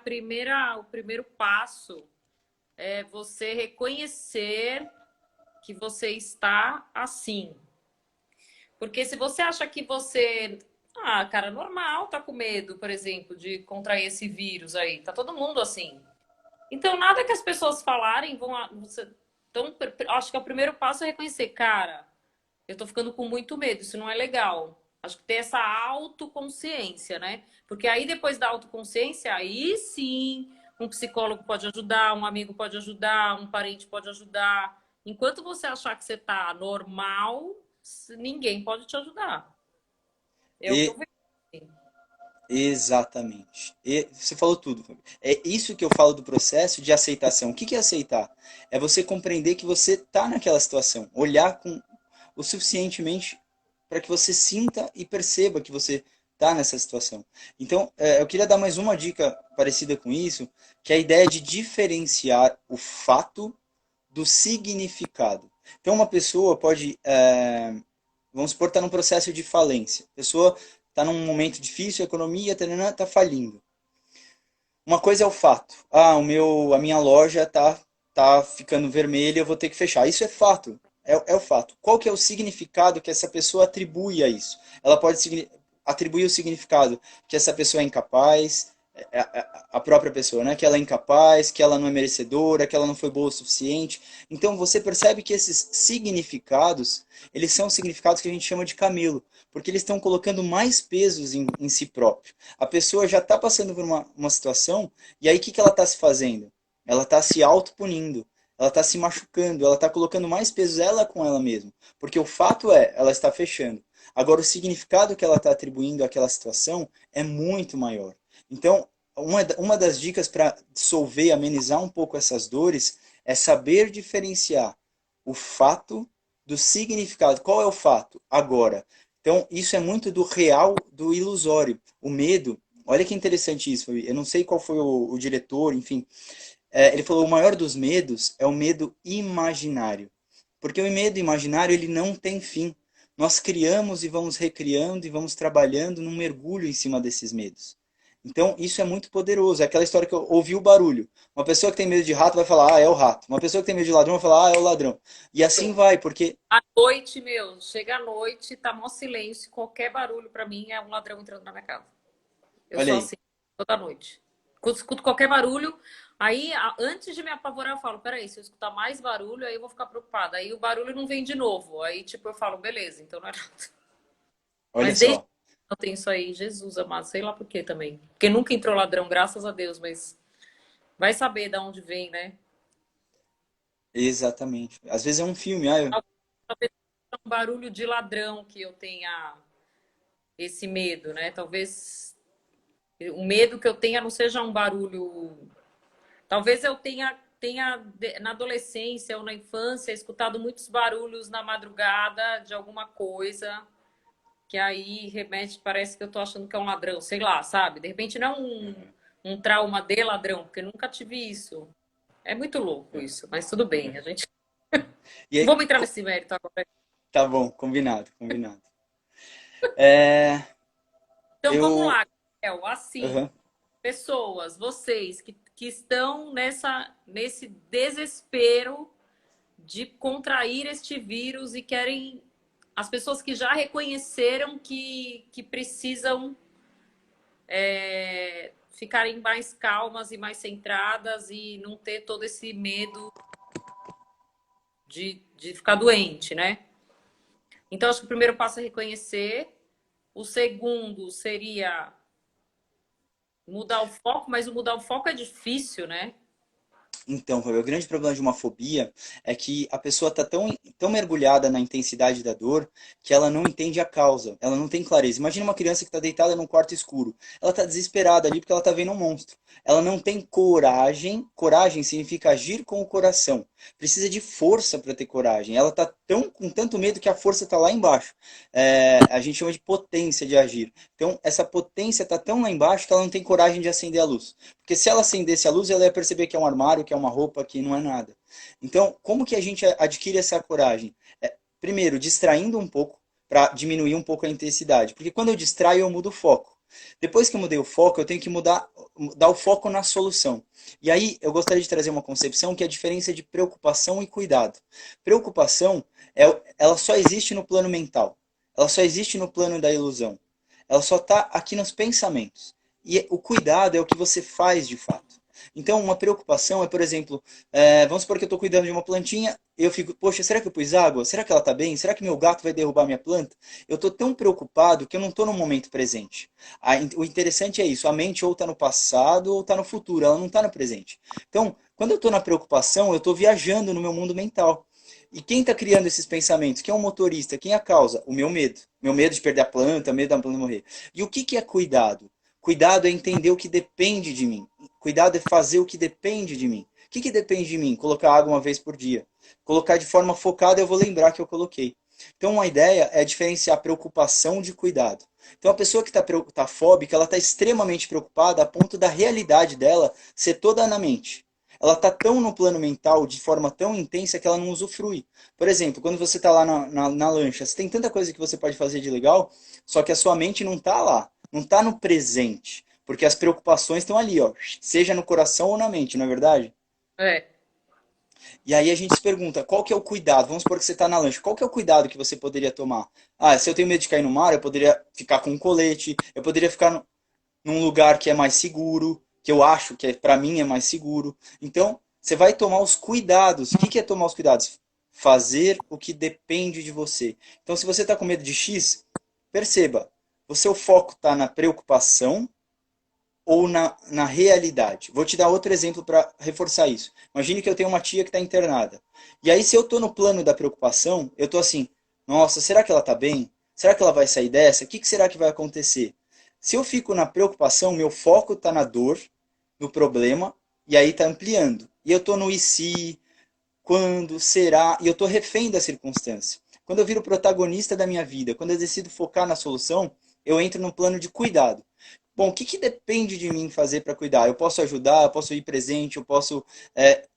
primeiro passo é você reconhecer que você está assim. Porque se você acha que você, cara, normal, tá com medo, por exemplo, de contrair esse vírus aí, tá todo mundo assim. Então, nada que as pessoas falarem você, então, acho que é o primeiro passo é reconhecer, cara, eu tô ficando com muito medo, isso não é legal. Acho que ter essa autoconsciência, né? Porque aí depois da autoconsciência, aí sim, um psicólogo pode ajudar, um amigo pode ajudar, um parente pode ajudar. Enquanto você achar que você tá normal, ninguém pode te ajudar. É o que eu E vejo. Assim. exatamente. E você falou tudo, Fábio. É isso que eu falo do processo de aceitação. O que é aceitar? É você compreender que você está naquela situação, olhar com o suficientemente para que você sinta e perceba que você está nessa situação. Então, eu queria dar mais uma dica parecida com isso, que é a ideia de diferenciar o fato do significado. Então, uma pessoa pode, vamos supor, estar num processo de falência. A pessoa está num momento difícil, a economia está falindo. Uma coisa é o fato. A minha loja tá ficando vermelha, eu vou ter que fechar. Isso é fato. É o fato. Qual que é o significado que essa pessoa atribui a isso? Ela pode atribuir o significado que essa pessoa é incapaz, a própria pessoa, né? Que ela é incapaz, que ela não é merecedora, que ela não foi boa o suficiente. Então você percebe que esses significados, eles são significados que a gente chama de camelo, porque eles estão colocando mais pesos em si próprio. A pessoa já está passando por uma situação, e aí o que ela está se fazendo? Ela está se autopunindo, ela está se machucando, ela está colocando mais peso ela com ela mesma. Porque o fato ela está fechando. Agora, o significado que ela está atribuindo àquela situação é muito maior. Então, uma das dicas para dissolver, amenizar um pouco essas dores, é saber diferenciar o fato do significado. Qual é o fato? Agora. Então, isso é muito do real, do ilusório. O medo, olha que interessante isso, eu não sei qual foi o diretor, enfim, ele falou o maior dos medos é o medo imaginário. Porque o medo imaginário ele não tem fim. nós criamos e vamos recriando e vamos trabalhando num mergulho em cima desses medos. Então, isso é muito poderoso. É aquela história que eu ouvi o barulho. Uma pessoa que tem medo de rato vai falar, ah, é o rato. Uma pessoa que tem medo de ladrão vai falar, ah, é o ladrão. E assim vai, porque... À noite, meu, chega à noite, tá mó silêncio, qualquer barulho pra mim é um ladrão entrando na minha casa. Eu Olha sou aí. assim, toda noite. Quando escuto qualquer barulho, aí antes de me apavorar, eu falo, peraí, se eu escutar mais barulho, aí eu vou ficar preocupada. Aí o barulho não vem de novo. Aí, tipo, eu falo, beleza, então não é nada. Olha Mas desde só. que eu tenho isso aí, Jesus amado, sei lá por quê também. Porque nunca entrou ladrão, graças a Deus, mas vai saber de onde vem, né? Exatamente. Às vezes é um filme. Ah, Talvez seja um barulho de ladrão que eu tenha esse medo, né? Talvez o medo que eu tenha não seja um barulho. Talvez eu tenha na adolescência ou na infância escutado muitos barulhos na madrugada de alguma coisa que aí remete, parece que eu tô achando que é um ladrão, sei lá, sabe? De repente não é um trauma de ladrão, porque nunca tive isso. É muito louco isso, mas tudo bem, a gente. e aí, Vamos entrar nesse mérito agora. tá bom, combinado, combinado. É, Então vamos eu... lá, Gabriel. Assim, Aham. pessoas, vocês que estão nesse desespero de contrair este vírus e querem. As pessoas que já reconheceram que precisam ficarem mais calmas e mais centradas e não ter todo esse medo de ficar doente, né? Então, acho que o primeiro passo é reconhecer. O segundo seria mudar o foco, mas o mudar o foco é difícil, né? Então, Fábio, o grande problema de uma fobia é que a pessoa está tão mergulhada na intensidade da dor que ela não entende a causa, ela não tem clareza. Imagina uma criança que está deitada num quarto escuro. Ela está desesperada ali porque ela está vendo um monstro. Ela não tem coragem. Coragem significa agir com o coração. Precisa de força para ter coragem. Ela está com tanto medo que a força está lá embaixo. A gente chama de potência de agir. Então, essa potência está tão lá embaixo que ela não tem coragem de acender a luz. Porque se ela acendesse a luz, ela ia perceber que é um armário, que é uma roupa, que não é nada. Então, como que a gente adquire essa coragem? Primeiro, distraindo um pouco, para diminuir um pouco a intensidade. Porque quando eu distraio, eu mudo o foco. Depois que eu mudei o foco, eu tenho que dar o foco na solução. E aí, eu gostaria de trazer uma concepção que é a diferença de preocupação e cuidado. Preocupação, ela só existe no plano mental. Ela só existe no plano da ilusão. Ela só está aqui nos pensamentos. E o cuidado é o que você faz de fato. Então, uma preocupação é, por exemplo, vamos supor que eu estou cuidando de uma plantinha, eu fico, poxa, será que eu pus água? Será que ela está bem? Será que meu gato vai derrubar minha planta? Eu estou tão preocupado que eu não estou no momento presente. O interessante é isso, a mente ou está no passado ou está no futuro, ela não está no presente. Então, quando eu estou na preocupação, eu estou viajando no meu mundo mental. E quem está criando esses pensamentos? Quem é o motorista? Quem é a causa? O meu medo. Meu medo de perder a planta, medo da planta morrer. E o que é cuidado? Cuidado é entender o que depende de mim. Cuidado é fazer o que depende de mim. O que depende de mim? Colocar água uma vez por dia. Colocar de forma focada, eu vou lembrar que eu coloquei. Então, uma ideia é diferenciar preocupação de cuidado. Então, a pessoa que está fóbica, ela está extremamente preocupada a ponto da realidade dela ser toda na mente. Ela está tão no plano mental, de forma tão intensa, que ela não usufrui. Por exemplo, quando você está lá na lancha, você tem tanta coisa que você pode fazer de legal, só que a sua mente não está lá, não está no presente. Porque as preocupações estão ali, ó, seja no coração ou na mente, não é verdade? É. E aí a gente se pergunta, qual que é o cuidado? Vamos supor que você está na lancha, qual que é o cuidado que você poderia tomar? Ah, se eu tenho medo de cair no mar, eu poderia ficar com um colete, eu poderia ficar num lugar que é mais seguro, que eu acho que para mim é mais seguro. Então, você vai tomar os cuidados. O que é tomar os cuidados? Fazer o que depende de você. Então, se você está com medo de X, perceba, o seu foco está na preocupação ou na realidade. Vou te dar outro exemplo para reforçar isso. Imagine que eu tenho uma tia que está internada. E aí, se eu estou no plano da preocupação, eu estou assim, nossa, será que ela está bem? Será que ela vai sair dessa? O que será que vai acontecer? Se eu fico na preocupação, meu foco está na dor, no problema, e aí está ampliando. E eu estou no e se, quando, será, e eu estou refém da circunstância. Quando eu viro protagonista da minha vida, quando eu decido focar na solução, eu entro num plano de cuidado. Bom, o que que depende de mim fazer para cuidar? Eu posso ajudar, eu posso ir presente, eu posso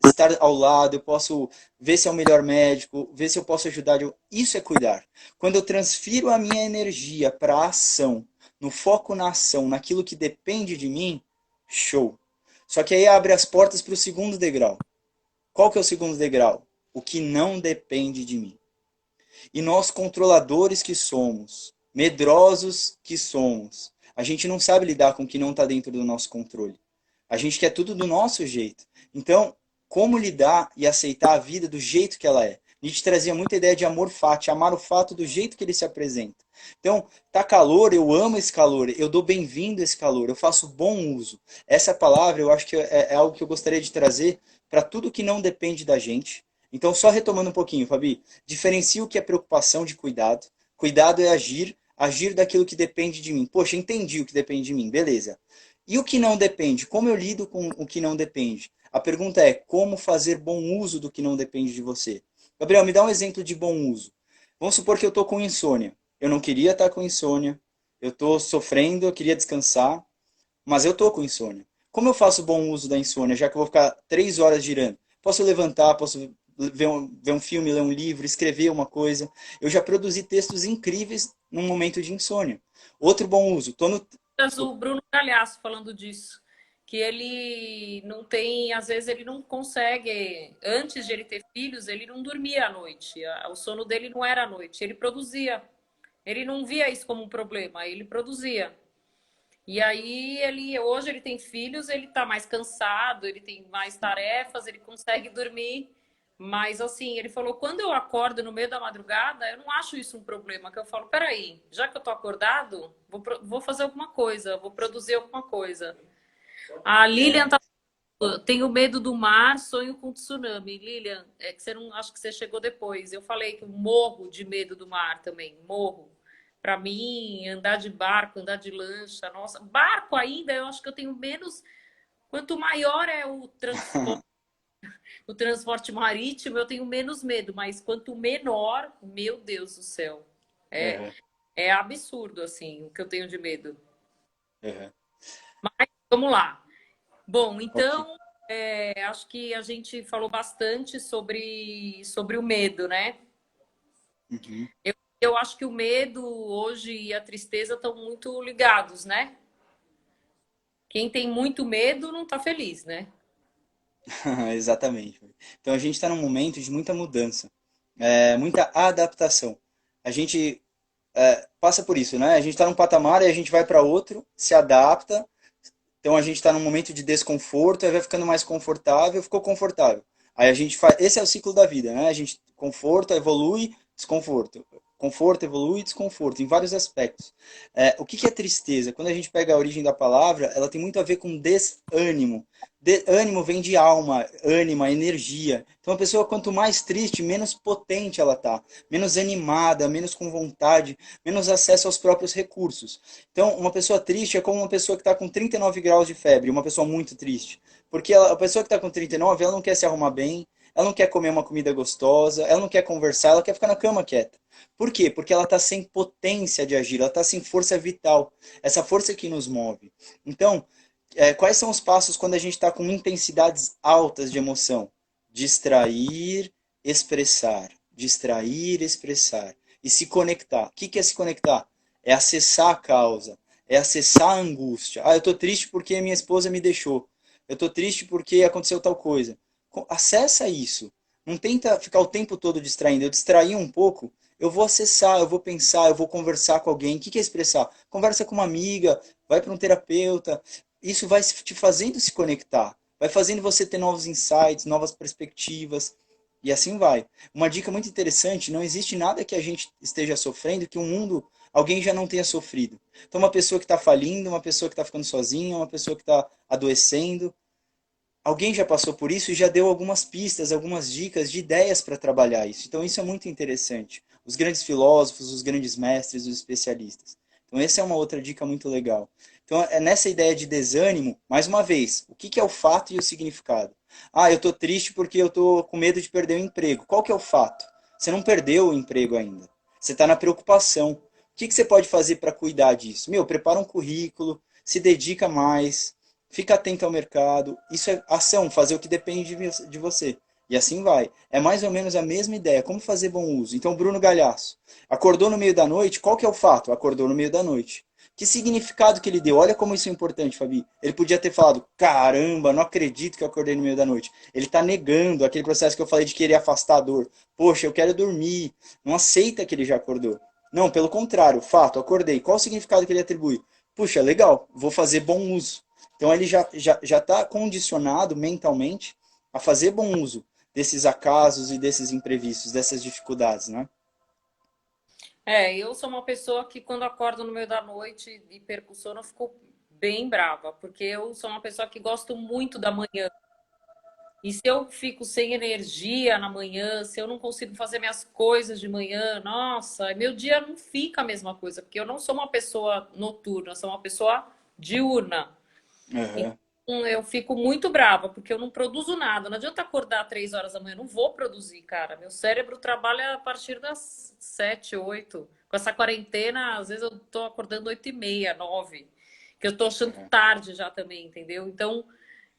estar ao lado, eu posso ver se é o melhor médico, ver se eu posso ajudar. Isso é cuidar. Quando eu transfiro a minha energia para a ação, no foco na ação, naquilo que depende de mim, show. Só que aí abre as portas para o segundo degrau. Qual que é o segundo degrau? O que não depende de mim. E nós, controladores que somos, medrosos que somos, a gente não sabe lidar com o que não está dentro do nosso controle. A gente quer tudo do nosso jeito. Então, como lidar e aceitar a vida do jeito que ela é? Nietzsche trazia muita ideia de amor fati, amar o fato do jeito que ele se apresenta. Então, tá calor, eu amo esse calor, eu dou bem-vindo a esse calor, eu faço bom uso. Essa palavra eu acho que é algo que eu gostaria de trazer para tudo que não depende da gente. Então, só retomando um pouquinho, Fabi, diferencia o que é preocupação de cuidado. Cuidado é agir, agir daquilo que depende de mim. Poxa, entendi o que depende de mim, beleza. E o que não depende? Como eu lido com o que não depende? A pergunta é, como fazer bom uso do que não depende de você? Gabriel, me dá um exemplo de bom uso. Vamos supor que eu estou com insônia. Eu não queria estar com insônia, eu estou sofrendo, eu queria descansar, mas eu estou com insônia. Como eu faço bom uso da insônia, já que eu vou ficar 3 horas girando? Posso levantar, posso ver um filme, ler um livro, escrever uma coisa. Eu já produzi textos incríveis num momento de insônia. Outro bom uso, estou no... O Bruno Galhaço falando disso, que ele não tem, às vezes ele não consegue, antes de ele ter filhos, ele não dormia à noite, o sono dele não era à noite, ele produzia, ele não via isso como um problema, ele produzia. E aí hoje ele tem filhos, ele tá mais cansado, ele tem mais tarefas, ele consegue dormir. Mas assim, ele falou, quando eu acordo no meio da madrugada, eu não acho isso um problema, que eu falo, peraí, já que eu tô acordado, vou fazer alguma coisa, vou produzir alguma coisa. A Lilian tá. Tenho medo do mar, sonho com tsunami. Lilian, é que você não, acho que você chegou depois. Eu falei que eu morro de medo do mar também, morro. Para mim, andar de barco, andar de lancha, nossa, barco ainda, eu acho que eu tenho menos. Quanto maior é o transporte marítimo, eu tenho menos medo, mas quanto menor, meu Deus do céu. É, Uhum, é absurdo, assim, o que eu tenho de medo. uhum. Vamos lá. Bom, Ok. então, acho que a gente falou bastante sobre o medo, né? Uhum. Eu acho que o medo hoje e a tristeza estão muito ligados, né? Quem tem muito medo não está feliz, né? Exatamente. Então a gente está num momento de muita mudança, muita adaptação. A gente passa por isso, né? A gente está num patamar e a gente vai para outro, se adapta. Então a gente está num momento de desconforto, aí vai ficando mais confortável, ficou confortável. Aí a gente faz. Esse é o ciclo da vida, né? A gente conforto, evolui, desconforto. Conforto, evolui, desconforto, em vários aspectos. O que é tristeza? Quando a gente pega a origem da palavra, ela tem muito a ver com desânimo. Ânimo vem de alma, ânima, energia. Então a pessoa, quanto mais triste, menos potente ela tá, menos animada, menos com vontade, menos acesso aos próprios recursos. Então, uma pessoa triste é como uma pessoa que está com 39 graus de febre, uma pessoa muito triste. Porque a pessoa que está com 39, ela não quer se arrumar bem, ela não quer comer uma comida gostosa, ela não quer conversar, ela quer ficar na cama quieta. Por quê? Porque ela está sem potência de agir, ela está sem força vital, essa força que nos move. Então, quais são os passos quando a gente está com intensidades altas de emoção? Distrair, expressar. Distrair, expressar. E se conectar. O que é se conectar? É acessar a causa. É acessar a angústia. Ah, eu estou triste porque minha esposa me deixou. Eu estou triste porque aconteceu tal coisa. Acessa isso. Não tenta ficar o tempo todo distraindo. Eu distraí um pouco, eu vou acessar, eu vou pensar, eu vou conversar com alguém. O que é expressar? Conversa com uma amiga, vai para um terapeuta. Isso vai te fazendo se conectar. Vai fazendo você ter novos insights, novas perspectivas. E assim vai. Uma dica muito interessante, não existe nada que a gente esteja sofrendo que o mundo, alguém já não tenha sofrido. Então uma pessoa que está falindo, uma pessoa que está ficando sozinha, uma pessoa que está adoecendo, alguém já passou por isso e já deu algumas pistas, algumas dicas de ideias para trabalhar isso. Então isso é muito interessante. Os grandes filósofos, os grandes mestres, os especialistas. Então essa é uma outra dica muito legal. Então é nessa ideia de desânimo, mais uma vez, o que é o fato e o significado? Ah, eu estou triste porque eu estou com medo de perder o emprego. Qual que é o fato? Você não perdeu o emprego ainda. Você está na preocupação. O que você pode fazer para cuidar disso? Meu, prepara um currículo, se dedica mais, fica atento ao mercado. Isso é ação, fazer o que depende de você. E assim vai. É mais ou menos a mesma ideia. Como fazer bom uso? Então, Bruno Galhaço, acordou no meio da noite. Qual que é o fato? Acordou no meio da noite. Que significado que ele deu? Olha como isso é importante, Fabi. Ele podia ter falado, caramba, não acredito que eu acordei no meio da noite. Ele está negando aquele processo que eu falei de querer afastar a dor. Poxa, eu quero dormir. Não aceita que ele já acordou. Não, pelo contrário, fato, acordei. Qual o significado que ele atribui? Puxa, legal, vou fazer bom uso. Então ele já está condicionado mentalmente a fazer bom uso desses acasos e desses imprevistos, dessas dificuldades, né? Eu sou uma pessoa que quando acordo no meio da noite e perco o sono, eu fico bem brava, porque eu sou uma pessoa que gosto muito da manhã. E se eu fico sem energia na manhã, se eu não consigo fazer minhas coisas de manhã, nossa, meu dia não fica a mesma coisa, porque eu não sou uma pessoa noturna, eu sou uma pessoa diurna. Uhum. Então eu fico muito brava, porque eu não produzo nada. Não adianta acordar 3 horas da manhã, eu não vou produzir, cara. Meu cérebro trabalha a partir das 7, 8. Com essa quarentena, às vezes eu tô acordando 8h30, 9, que eu tô achando Uhum. tarde já também, entendeu? Então,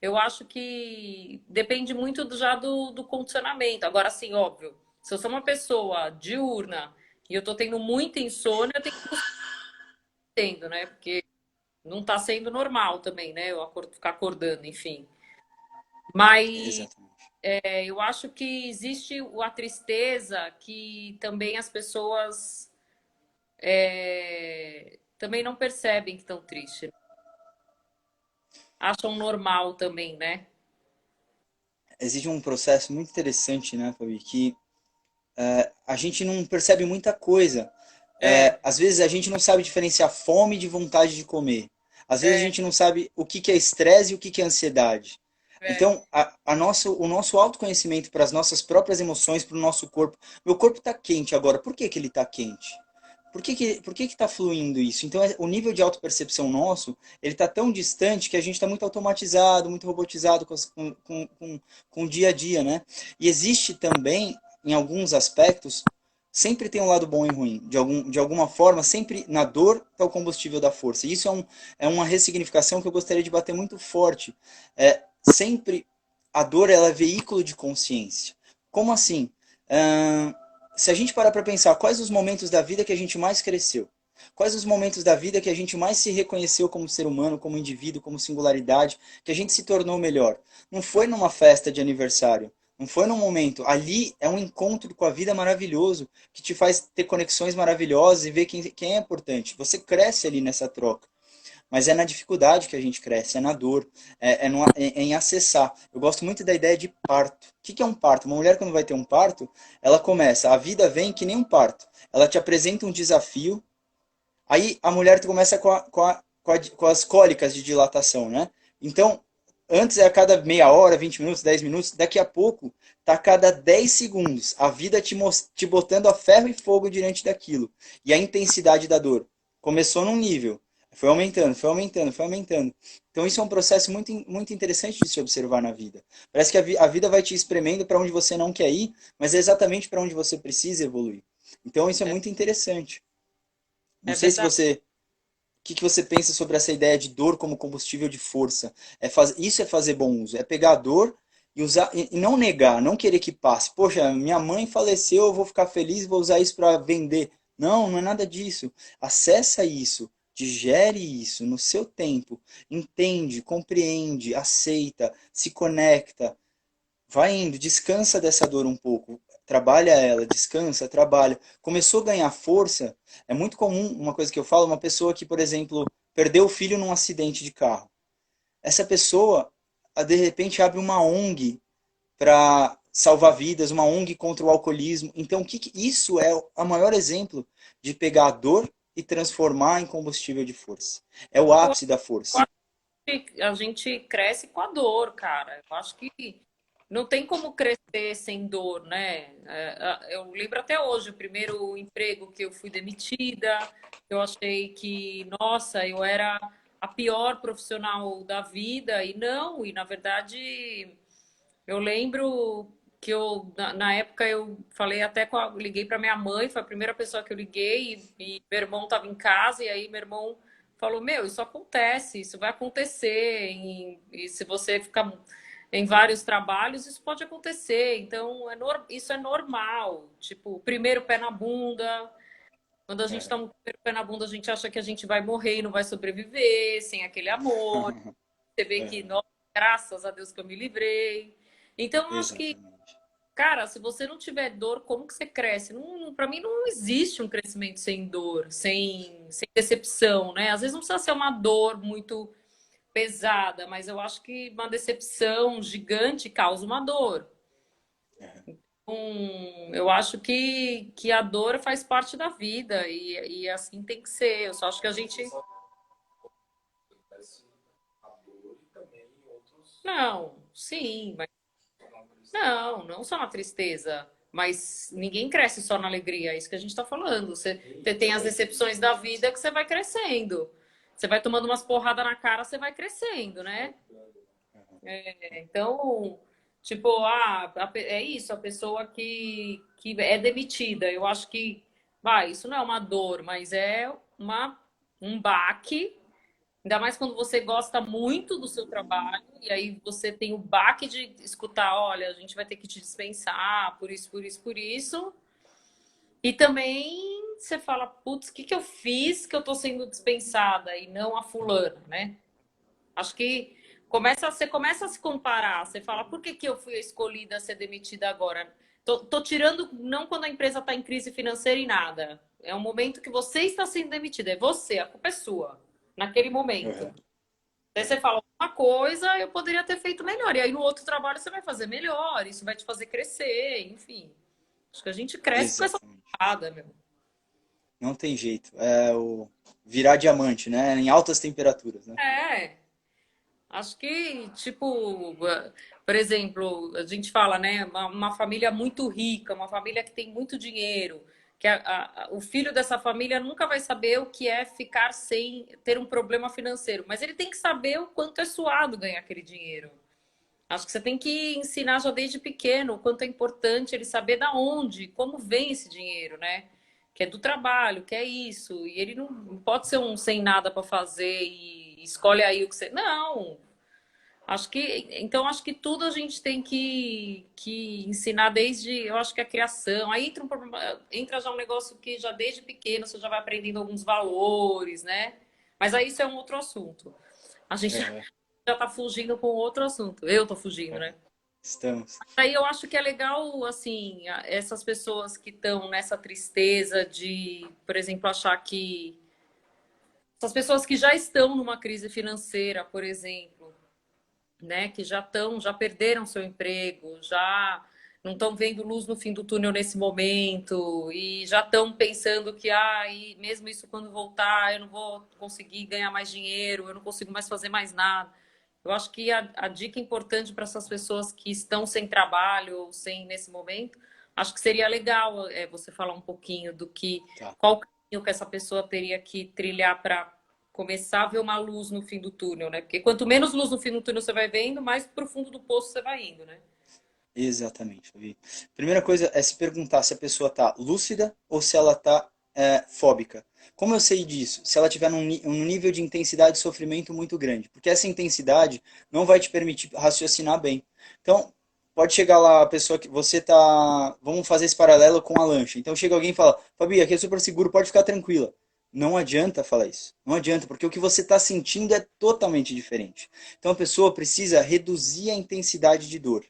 eu acho que depende muito já do condicionamento. Agora, assim, óbvio, se eu sou uma pessoa diurna e eu tô tendo muita insônia, eu tenho que buscar tendo, né? Porque não tá sendo normal também, né? Eu ficar acordando, enfim. Mas Exatamente. eu acho que existe a tristeza que também as pessoas também não percebem que estão tristes. Acham normal também, né? Existe um processo muito interessante, né, Fabi, que a gente não percebe muita coisa. É, Às vezes a gente não sabe diferenciar fome de vontade de comer. Às vezes a é, gente não sabe o que que é estresse e o que que é ansiedade. é. Então, o nosso autoconhecimento para as nossas próprias emoções, para o nosso corpo. Meu corpo está quente agora. Por que que ele está quente? Por que que está fluindo isso? Então, o nível de autopercepção nosso, ele está tão distante que a gente está muito automatizado, muito robotizado com o dia a dia, né? E existe também, em alguns aspectos, sempre tem um lado bom e ruim. De alguma forma, sempre na dor está o combustível da força. E isso é uma ressignificação que eu gostaria de bater muito forte. Sempre a dor ela é veículo de consciência. Como assim? Se a gente parar para pensar, quais os momentos da vida que a gente mais cresceu? Quais os momentos da vida que a gente mais se reconheceu como ser humano, como indivíduo, como singularidade, que a gente se tornou melhor? Não foi numa festa de aniversário, não foi num momento. Ali é um encontro com a vida maravilhoso, que te faz ter conexões maravilhosas e ver quem é importante. Você cresce ali nessa troca. Mas é na dificuldade que a gente cresce, é na dor, é em acessar. Eu gosto muito da ideia de parto. O que é um parto? Uma mulher, quando vai ter um parto, ela começa, a vida vem que nem um parto. Ela te apresenta um desafio, aí a mulher começa com as cólicas de dilatação, né? Então, antes é a cada meia hora, 20 minutos, 10 minutos, daqui a pouco, tá a cada 10 segundos, a vida te botando a ferro e fogo diante daquilo. E a intensidade da dor. Começou num nível, foi aumentando, foi aumentando, foi aumentando. Então isso é um processo muito interessante de se observar na vida. Parece que a vida vai te espremendo para onde você não quer ir, mas é exatamente para onde você precisa evoluir. Então isso é É, muito interessante. Não é sei se verdade. você que você pensa sobre essa ideia de dor como combustível de força? Isso é fazer bom uso, é pegar a dor e usar e não negar, não querer que passe. Poxa, minha mãe faleceu, eu vou ficar feliz, vou usar isso para vender. Não, não é nada disso. Acessa isso, digere isso no seu tempo, entende, compreende, aceita, se conecta, vai indo, descansa dessa dor um pouco, trabalha ela, descansa, trabalha. Começou a ganhar força, é muito comum, uma coisa que eu falo, uma pessoa que, por exemplo, perdeu o filho num acidente de carro. Essa pessoa, de repente, abre uma ONG para salvar vidas, uma ONG contra o alcoolismo. Então, isso é o maior exemplo de pegar a dor e transformar em combustível de força. É o Eu ápice da força. acho que a gente cresce com a dor, cara. Eu acho que não tem como crescer sem dor, né? Eu lembro até hoje, o primeiro emprego que eu fui demitida, eu achei que, nossa, eu era a pior profissional da vida, e não, e na verdade, eu lembro que na época, eu falei até liguei para minha mãe, foi a primeira pessoa que eu liguei, e meu irmão estava em casa, e aí meu irmão falou, meu, isso acontece, isso vai acontecer, e se você ficar em vários trabalhos, isso pode acontecer. Então, isso é normal. Tipo, primeiro pé na bunda. Quando a gente É. tá com o primeiro pé na bunda, a gente acha que a gente vai morrer e não vai sobreviver, sem aquele amor. Você vê que, É, nossa, graças a Deus que eu me livrei. Então, eu acho que, exatamente. cara, se você não tiver dor, como que você cresce? Não, para mim, não existe um crescimento sem dor, sem decepção, né? Às vezes não precisa ser uma dor muito pesada, mas eu acho que uma decepção gigante causa uma dor. É. Eu acho que a dor faz parte da vida e assim tem que ser. Eu só acho que a gente. Não, sim, mas não só na tristeza. Mas ninguém cresce só na alegria, é isso que a gente está falando. Você tem as decepções da vida que você vai crescendo. Você vai tomando umas porradas na cara, você vai crescendo, né? Então, tipo, é isso, a pessoa que é demitida. Eu acho que, isso não é uma dor, mas é um baque. Ainda mais quando você gosta muito do seu trabalho, e aí você tem o baque de escutar, olha, a gente vai ter que te dispensar por isso, por isso, por isso. E também você fala, putz, o que que eu fiz que eu tô sendo dispensada e não a fulana, né? Acho que você começa a se comparar. Você fala, por que que eu fui escolhida a ser demitida agora? Tô tirando, não quando a empresa está em crise financeira e nada. É um momento que você está sendo demitida. É você, a culpa é sua. Naquele momento. Uhum. Daí você fala uma coisa, eu poderia ter feito melhor. E aí no outro trabalho você vai fazer melhor. Isso vai te fazer crescer, enfim. Acho que a gente cresce com essa Exatamente. parada, meu. Não tem jeito. É o virar diamante, né? Em altas temperaturas, né? É. Acho que, tipo, por exemplo, a gente fala, né, uma família muito rica, uma família que tem muito dinheiro, que o filho dessa família nunca vai saber o que é ficar sem ter um problema financeiro, mas ele tem que saber o quanto é suado ganhar aquele dinheiro. Acho que você tem que ensinar já desde pequeno o quanto é importante ele saber da onde, como vem esse dinheiro, né? Que é do trabalho, que é isso. E ele não pode ser um sem nada para fazer e escolhe aí o que você. Não, acho que tudo a gente tem que ensinar desde, eu acho que a criação. Aí entra um problema, entra já um negócio que já desde pequeno você já vai aprendendo alguns valores, né? Mas aí isso é um outro assunto. A gente Uhum. já tá fugindo com outro assunto. Eu tô fugindo, É. né? Estamos. Aí eu acho que é legal, assim, essas pessoas que estão nessa tristeza de, por exemplo, achar que essas pessoas que já estão numa crise financeira, por exemplo, né, que já perderam seu emprego, já não estão vendo luz no fim do túnel nesse momento e já estão pensando que e mesmo isso quando voltar eu não vou conseguir ganhar mais dinheiro, eu não consigo mais fazer mais nada. Eu acho que a dica importante para essas pessoas que estão sem trabalho ou sem nesse momento, acho que seria legal você falar um pouquinho do que Tá. qual o caminho que essa pessoa teria que trilhar para começar a ver uma luz no fim do túnel, né? Porque quanto menos luz no fim do túnel você vai vendo, mais pro fundo do poço você vai indo, né? Exatamente, Fabi. Primeira coisa é se perguntar se a pessoa está lúcida ou se ela está fóbica. Como eu sei disso? Se ela tiver um nível de intensidade de sofrimento muito grande. Porque essa intensidade não vai te permitir raciocinar bem. Então, pode chegar lá a pessoa que você tá. Vamos fazer esse paralelo com a lancha. Então chega alguém e fala: Fabi, aqui é super seguro, pode ficar tranquila. Não adianta falar isso. Não adianta, porque o que você está sentindo é totalmente diferente. Então a pessoa precisa reduzir a intensidade de dor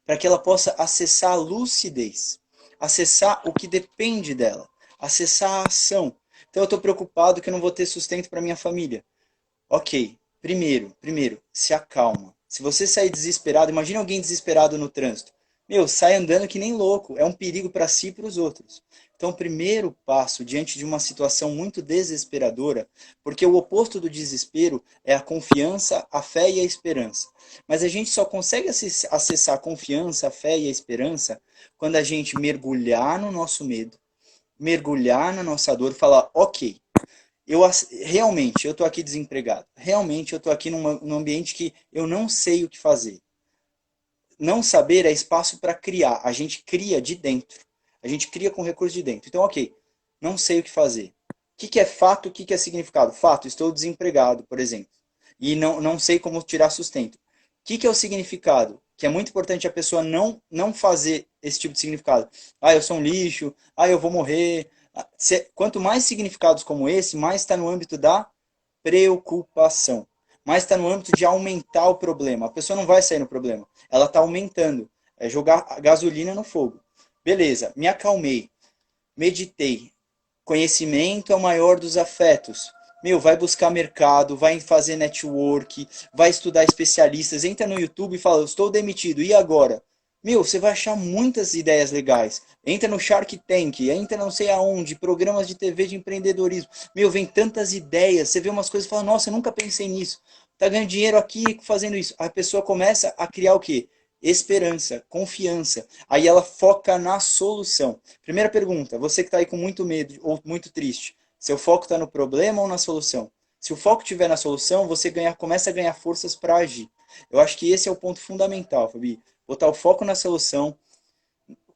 para que ela possa acessar a lucidez, acessar o que depende dela, acessar a ação. Então eu estou preocupado que eu não vou ter sustento para minha família. Ok, primeiro, se acalma. Se você sair desesperado, imagine alguém desesperado no trânsito. Meu, sai andando que nem louco. É um perigo para si e para os outros. Então, o primeiro passo diante de uma situação muito desesperadora, porque o oposto do desespero é a confiança, a fé e a esperança. Mas a gente só consegue acessar a confiança, a fé e a esperança quando a gente mergulhar no nosso medo, mergulhar na nossa dor e falar: ok, realmente eu estou aqui desempregado. Realmente eu estou aqui num ambiente que eu não sei o que fazer. Não saber é espaço para criar. A gente cria de dentro. A gente cria com recurso de dentro. Então, ok, não sei o que fazer. que é fato, o que é significado? Fato, estou desempregado, por exemplo, e não sei como tirar sustento. O que é o significado? Que é muito importante a pessoa não fazer esse tipo de significado. Ah, eu sou um lixo, ah, eu vou morrer. Quanto mais significados como esse, mais está no âmbito da preocupação. Mais está no âmbito de aumentar o problema. A pessoa não vai sair no problema. Ela está aumentando. É jogar gasolina no fogo. Beleza, me acalmei. Meditei. Conhecimento é o maior dos afetos. Meu, vai buscar mercado, vai fazer network, vai estudar especialistas, entra no YouTube e fala, estou demitido, e agora? Meu, você vai achar muitas ideias legais. Entra no Shark Tank, entra não sei aonde, programas de TV de empreendedorismo. Meu, vem tantas ideias, você vê umas coisas e fala, nossa, eu nunca pensei nisso. Tá ganhando dinheiro aqui fazendo isso. A pessoa começa a criar o quê? Esperança, confiança. Aí ela foca na solução. Primeira pergunta, você que está aí com muito medo ou muito triste, seu foco está no problema ou na solução? Se o foco estiver na solução, você começa a ganhar forças para agir. Eu acho que esse é o ponto fundamental, Fabi. Botar o foco na solução,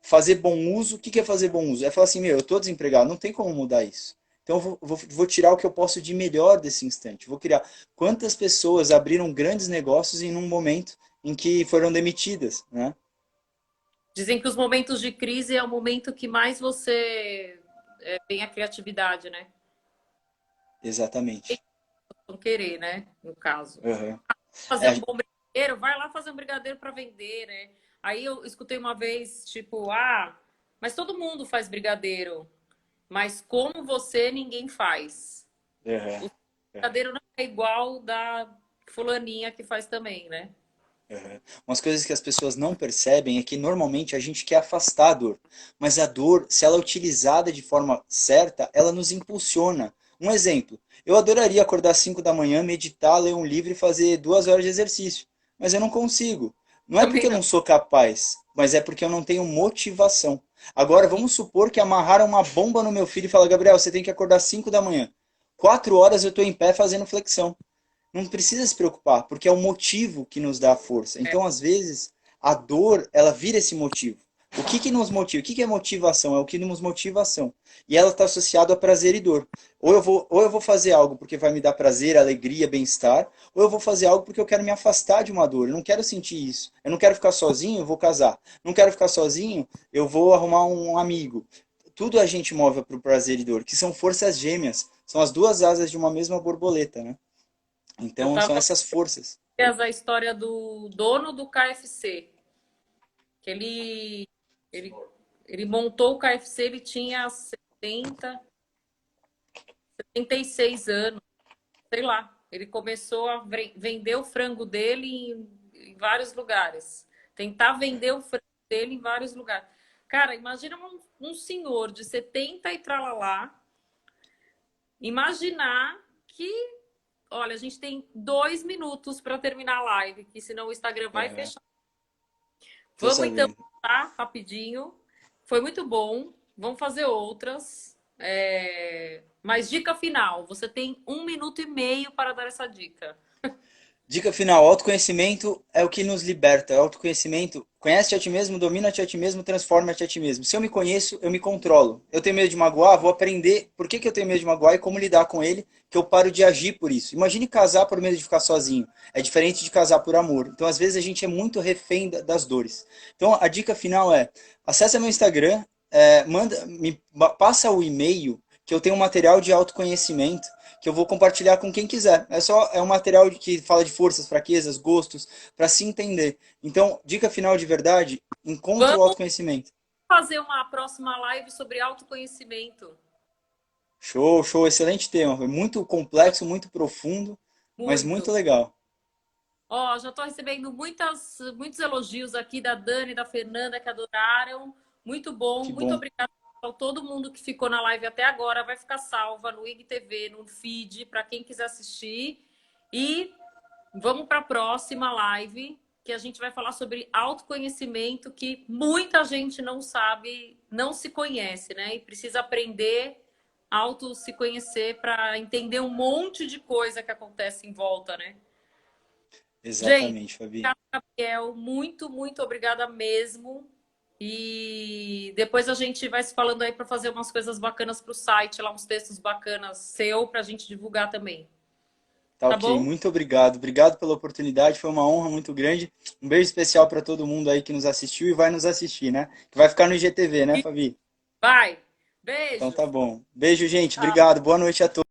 fazer bom uso. O que é fazer bom uso? É falar assim, meu, eu estou desempregado, não tem como mudar isso. Então, eu vou tirar o que eu posso de melhor desse instante. Vou criar. Quantas pessoas abriram grandes negócios em um momento em que foram demitidas, né? Dizem que os momentos de crise é o momento que mais você tem a criatividade, né? Exatamente. Não querer, né? No caso. Uhum. Fazer um É, bom brigadeiro, vai lá fazer um brigadeiro para vender, né? Aí eu escutei uma vez, tipo, ah, mas todo mundo faz brigadeiro, mas como você, ninguém faz. uhum. O brigadeiro não é igual da fulaninha que faz também, né? Uhum. Umas coisas que as pessoas não percebem é que normalmente a gente quer afastar a dor, mas a dor, se ela é utilizada de forma certa, ela nos impulsiona. Um exemplo, eu adoraria acordar às 5 da manhã, meditar, ler um livro e fazer 2 horas de exercício, mas eu não consigo. Não é porque Também eu não. não sou capaz, mas é porque eu não tenho motivação. Agora, vamos supor que amarraram uma bomba no meu filho e falaram, Gabriel, você tem que acordar às 5 da manhã. 4 horas eu estou em pé fazendo flexão. Não precisa se preocupar, porque é o motivo que nos dá a força. É. Então, às vezes, a dor, ela vira esse motivo. O que nos motiva? O que é motivação? É o que nos motivação. E ela está associada a prazer e dor. Ou eu vou fazer algo porque vai me dar prazer, alegria, bem-estar, ou eu vou fazer algo porque eu quero me afastar de uma dor. Eu não quero sentir isso. Eu não quero ficar sozinho, eu vou casar. Não quero ficar sozinho, eu vou arrumar um amigo. Tudo a gente move para o prazer e dor, que são forças gêmeas. São as duas asas de uma mesma borboleta, né? Eu Então, são tava essas forças. vendo a história do dono do KFC, que ele, ele montou o KFC, ele tinha 76 anos, sei lá. Ele começou a vender o frango dele em vários lugares. Tentar vender o frango dele em vários lugares. Cara, imagina um senhor de 70 e tralalá, imaginar que, olha, a gente tem 2 minutos para terminar a live, que senão o Instagram vai Uhum. fechar. Tô Vamos então, sabendo. tá? Rapidinho. Foi muito bom. Vamos fazer outras. Mas dica final: você tem 1 minuto e meio para dar essa dica. Dica final: autoconhecimento é o que nos liberta. Autoconhecimento, conhece-te a ti mesmo, domina-te a ti mesmo, transforma-te a ti mesmo. Se eu me conheço, eu me controlo. Eu tenho medo de magoar, vou aprender por que eu tenho medo de magoar e como lidar com ele, que eu paro de agir por isso. Imagine casar por medo de ficar sozinho. É diferente de casar por amor. Então, às vezes, a gente é muito refém das dores. Então, a dica final é: acessa meu Instagram, passa o e-mail, que eu tenho um material de autoconhecimento que eu vou compartilhar com quem quiser. É um material que fala de forças, fraquezas, gostos, para se entender. Então, dica final de verdade, encontre o Vamos autoconhecimento. fazer uma próxima live sobre autoconhecimento. Show, show, excelente tema. Foi muito complexo, muito profundo, mas Muito. muito legal. Ó, já estou recebendo muitos elogios aqui da Dani, da Fernanda, que adoraram. Muito bom. Que Muito bom. obrigada a todo mundo que ficou na live até agora. Vai ficar salva no IGTV, no feed, para quem quiser assistir. E vamos para a próxima live, que a gente vai falar sobre autoconhecimento, que muita gente não sabe, não se conhece, né? E precisa aprender a auto se conhecer para entender um monte de coisa que acontece em volta, né? Gente, Exatamente, Fabi. obrigada, Gabriel, muito, muito obrigada mesmo. E depois a gente vai se falando aí para fazer umas coisas bacanas para o site, lá uns textos bacanas seu para a gente divulgar também. Tá Tá ok, bom? muito obrigado. Obrigado pela oportunidade, foi uma honra muito grande. Um beijo especial para todo mundo aí que nos assistiu e vai nos assistir, né? Que vai ficar no IGTV, né, Fabi? Vai. Então Beijo. tá bom. Beijo, gente. Tchau. Obrigado. Boa noite a todos.